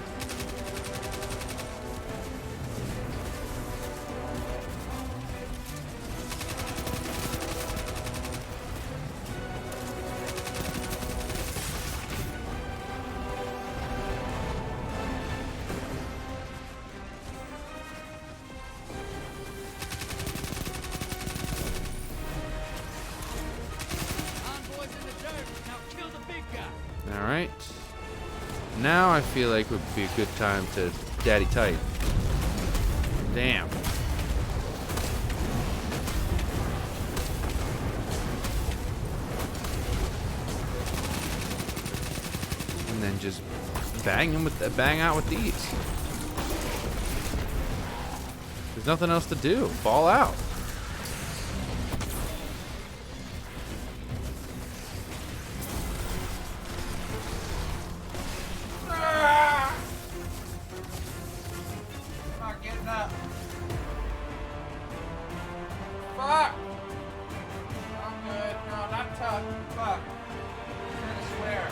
Envoys in the dirt. Now kill the big guy. Alright. Now I feel like would be a good time to daddy tight. Damn. And then just bang out with these. There's nothing else to do. Fall out. Not getting up. Fuck. I'm good. No, not tough. Fuck. I'm gonna swear.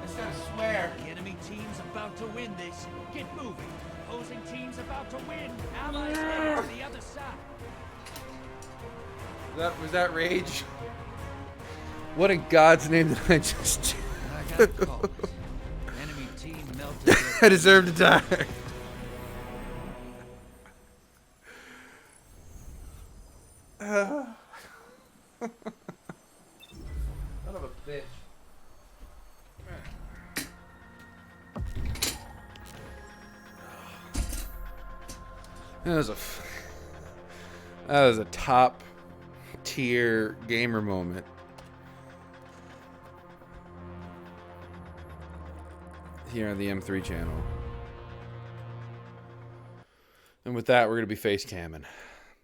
I just gotta swear. The enemy team's about to win this. Get moving. Opposing team's about to win. Allies heading to the other side. Was that rage? What in God's name did I just I got called. Enemy team melted. I deserve to die. Son of a bitch. That was a top tier gamer moment. Here on the M3 channel. And with that, we're going to be face camming.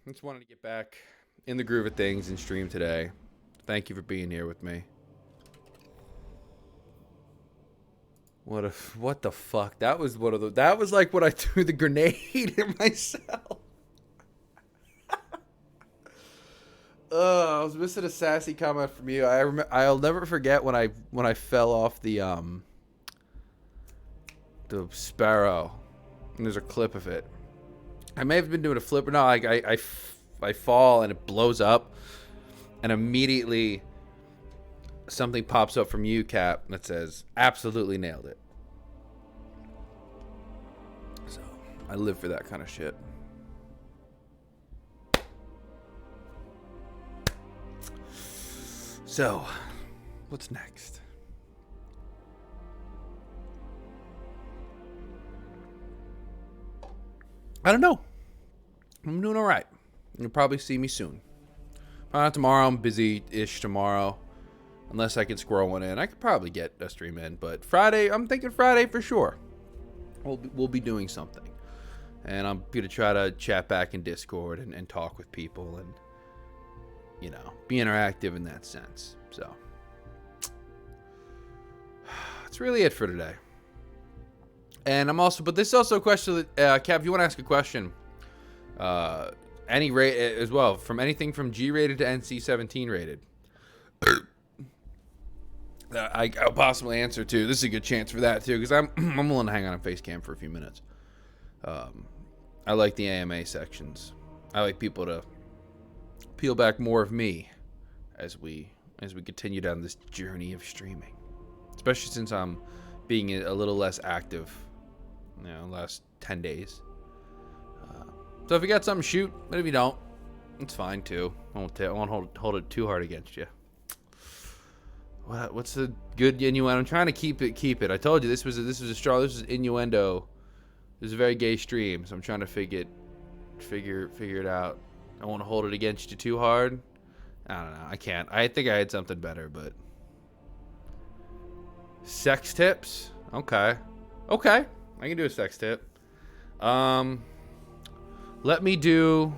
I just wanted to get back in the groove of things and stream today. Thank you for being here with me. What the fuck? That was that was like when I threw the grenade at myself. I was missing a sassy comment from you. I'll never forget when I fell off the sparrow. And there's a clip of it. I may have been doing a flip, or no, I fall and it blows up, and immediately something pops up from you, Cap, that says, "Absolutely nailed it." So I live for that kind of shit. So, what's next? I don't know. I'm doing all right. You'll probably see me soon. Probably not tomorrow. I'm busy-ish tomorrow. Unless I can squirrel one in. I could probably get a stream in. But Friday, I'm thinking Friday for sure. We'll be doing something. And I'm going to try to chat back in Discord and talk with people and, you know, be interactive in that sense. So, that's really it for today. And but this is also a question that, Cap, if you want to ask a question, any rate as well, from anything from G rated to NC-17 rated, I'll possibly answer too. This is a good chance for that too, because I'm willing to hang on face cam for a few minutes. I like the AMA sections. I like people to peel back more of me as we continue down this journey of streaming, especially since I'm being a little less active, you know, last 10 days. So if you got something, shoot. But if you don't, it's fine too. I won't hold it too hard against you. What's the good innuendo? I'm trying to keep it. I told you this was innuendo. This is a very gay stream, so I'm trying to figure it out. I want to hold it against you too hard. I don't know. I can't. I think I had something better, but sex tips. Okay. I can do a sex tip. Let me do.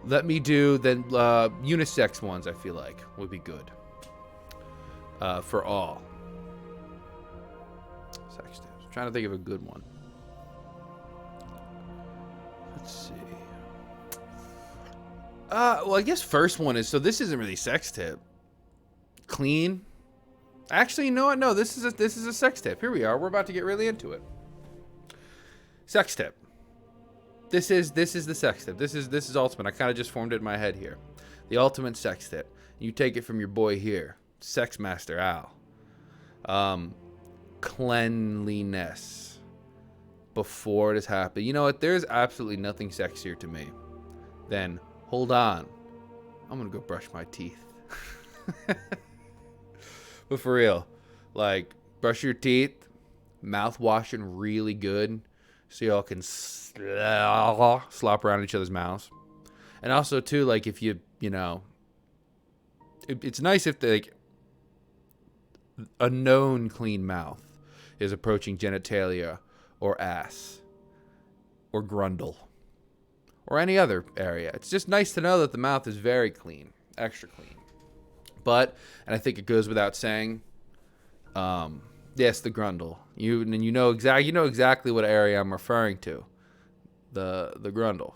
Let me do then unisex ones. I feel like would be good. For all. Sex tips. I'm trying to think of a good one. Let's see. Well, I guess first one is, so this isn't really sex tip. Clean. Actually, you know what? No, this is a sex tip. Here we are. We're about to get really into it. Sex tip. This is the sex tip. This is ultimate. I kind of just formed it in my head here. The ultimate sex tip. You take it from your boy here, Sex Master Al. Cleanliness before it has happened. You know what? There's absolutely nothing sexier to me than, hold on, I'm gonna go brush my teeth. But for real, like, brush your teeth, mouth washing really good, so y'all can slop around each other's mouths. And also too, like, if you know, it's nice if like a known clean mouth is approaching genitalia or ass or grundle or any other area. It's just nice to know that the mouth is very clean, extra clean. But, and I think it goes without saying, yes, the grundle. You know exactly what area I'm referring to. The grundle.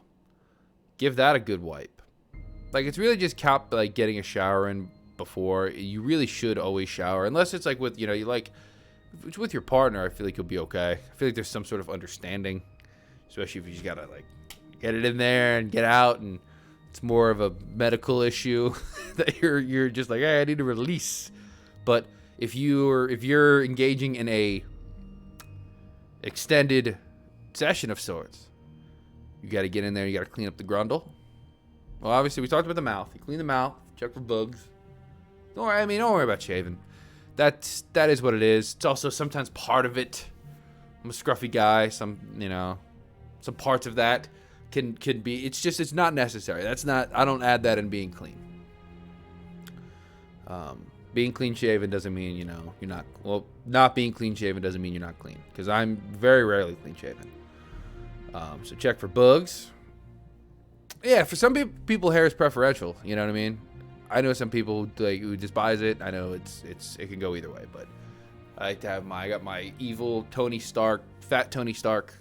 Give that a good wipe. Like, it's really just like getting a shower in before. You really should always shower, unless it's like with, you know, you like, if it's with your partner. I feel like you'll be okay. I feel like there's some sort of understanding, especially if you just gotta like get it in there and get out, and it's more of a medical issue that you're just like, hey, I need to release. But if you're engaging in a extended session of sorts, you got to get in there. You got to clean up the grundle. Well, obviously we talked about the mouth. You clean the mouth, check for bugs. Don't worry about shaving. That is what it is. It's also sometimes part of it. I'm a scruffy guy. Some parts of that can be. It's not necessary. I don't add that in being clean. Being clean shaven doesn't mean, you know, you're not. Well, not being clean shaven doesn't mean you're not clean, because I'm very rarely clean shaven. So check for bugs. Yeah, for some people, hair is preferential. You know what I mean? I know some people who despise it. I know it can go either way, but I like to have I got my evil Tony Stark, fat Tony Stark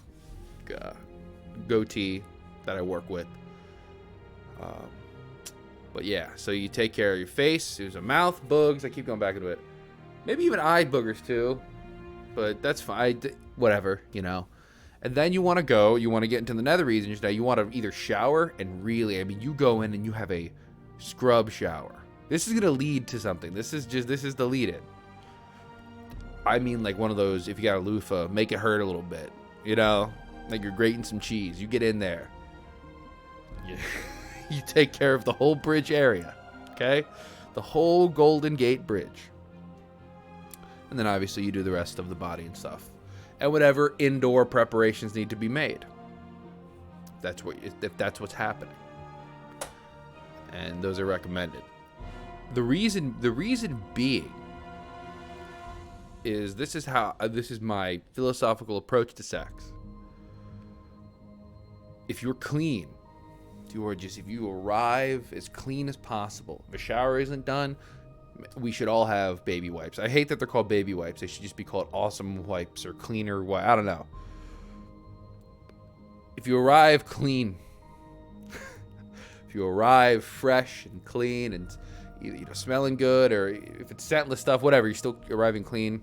goatee that I work with. But yeah, so you take care of your face. There's a mouth, bugs. I keep going back into it. Maybe even eye boogers too. But that's fine. Whatever, you know. And then you want to get into the nether regions now. You want to either shower and really, I mean, you go in and you have a scrub shower. This is going to lead to something. This is the lead in. I mean, like one of those, if you got a loofah, make it hurt a little bit. You know, like you're grating some cheese. You get in there. You take care of the whole bridge area. Okay? The whole Golden Gate Bridge. And then obviously you do the rest of the body and stuff. And whatever indoor preparations need to be made. If that's what's happening. And those are recommended. The reason being is this is my philosophical approach to sex. If you're clean, if you arrive as clean as possible, if a shower isn't done, we should all have baby wipes. I hate that they're called baby wipes. They should just be called awesome wipes or cleaner wipes. I don't know. If you arrive clean, if you arrive fresh and clean and smelling good, or if it's scentless stuff, whatever, you're still arriving clean.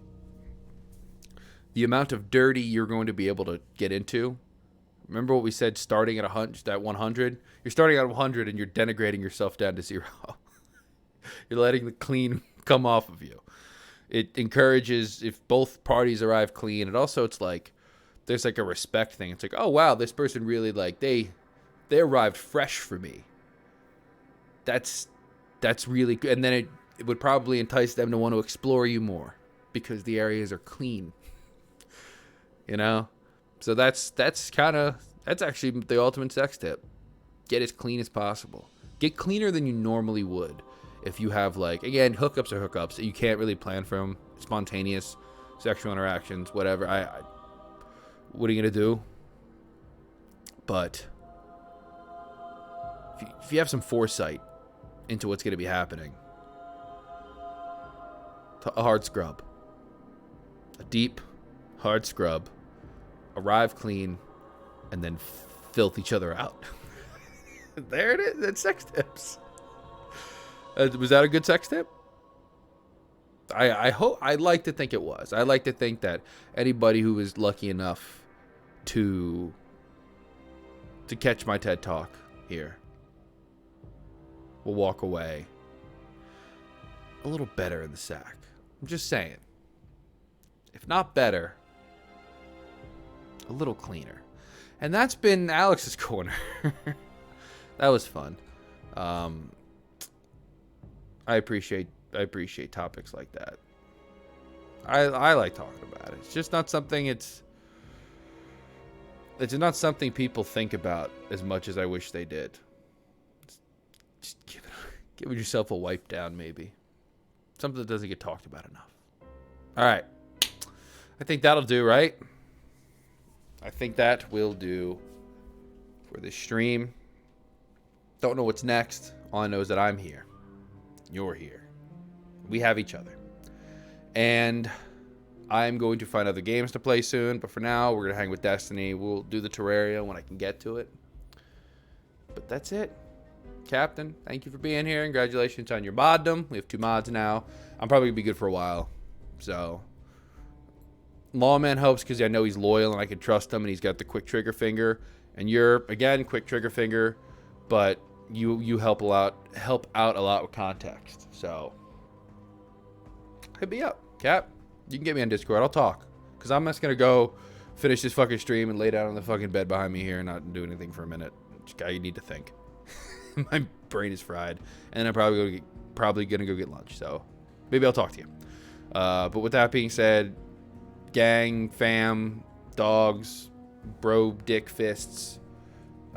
The amount of dirty you're going to be able to get into. Remember what we said, starting at 100? You're starting at 100 and you're denigrating yourself down to 0. You're letting the clean come off of you. It encourages, if both parties arrive clean, and also it's like, there's like a respect thing. It's like, oh wow, this person really they arrived fresh for me. That's really good. And then it would probably entice them to want to explore you more because the areas are clean. You know? So that's actually the ultimate sex tip. Get as clean as possible. Get cleaner than you normally would. If you have, like, again, hookups are hookups. You can't really plan for them. Spontaneous sexual interactions, whatever. What are you going to do? But if you have some foresight into what's going to be happening, a hard scrub. A deep, hard scrub. Arrive clean, and then filth each other out. There it is. That's sex tips. Was that a good sex tip? I'd like to think it was. I like to think that anybody who was lucky enough to catch my TED Talk here will walk away a little better in the sack. I'm just saying. If not better, a little cleaner. And that's been Alex's Corner. That was fun. I appreciate topics like that. I like talking about it. It's just not something it's not something people think about as much as I wish they did. Just give yourself a wipe down, maybe. Something that doesn't get talked about enough. All right. I think that'll do, right? I think that will do for this stream. Don't know what's next. All I know is that I'm here. You're here. We have each other. And I'm going to find other games to play soon. But for now, we're going to hang with Destiny. We'll do the Terraria when I can get to it. But that's it. Captain, thank you for being here. Congratulations on your moddom. We have 2 mods now. I'm probably going to be good for a while. So Lawman helps because I know he's loyal and I can trust him, and he's got the quick trigger finger. And you're, again, quick trigger finger, but you help out a lot with context. So hit me up, Cap. You can get me on Discord. I'll talk, because I'm just going to go finish this fucking stream and lay down on the fucking bed behind me here and not do anything for a minute. Just, I need to think. My brain is fried. And I'm probably going to go get lunch. So maybe I'll talk to you. But with that being said, gang, fam, dogs, bro, dick fists,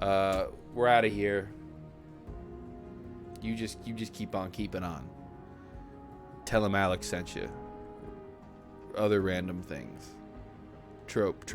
we're out of here. You just keep on keeping on. Tell him Alex sent you. Other random things. Trope.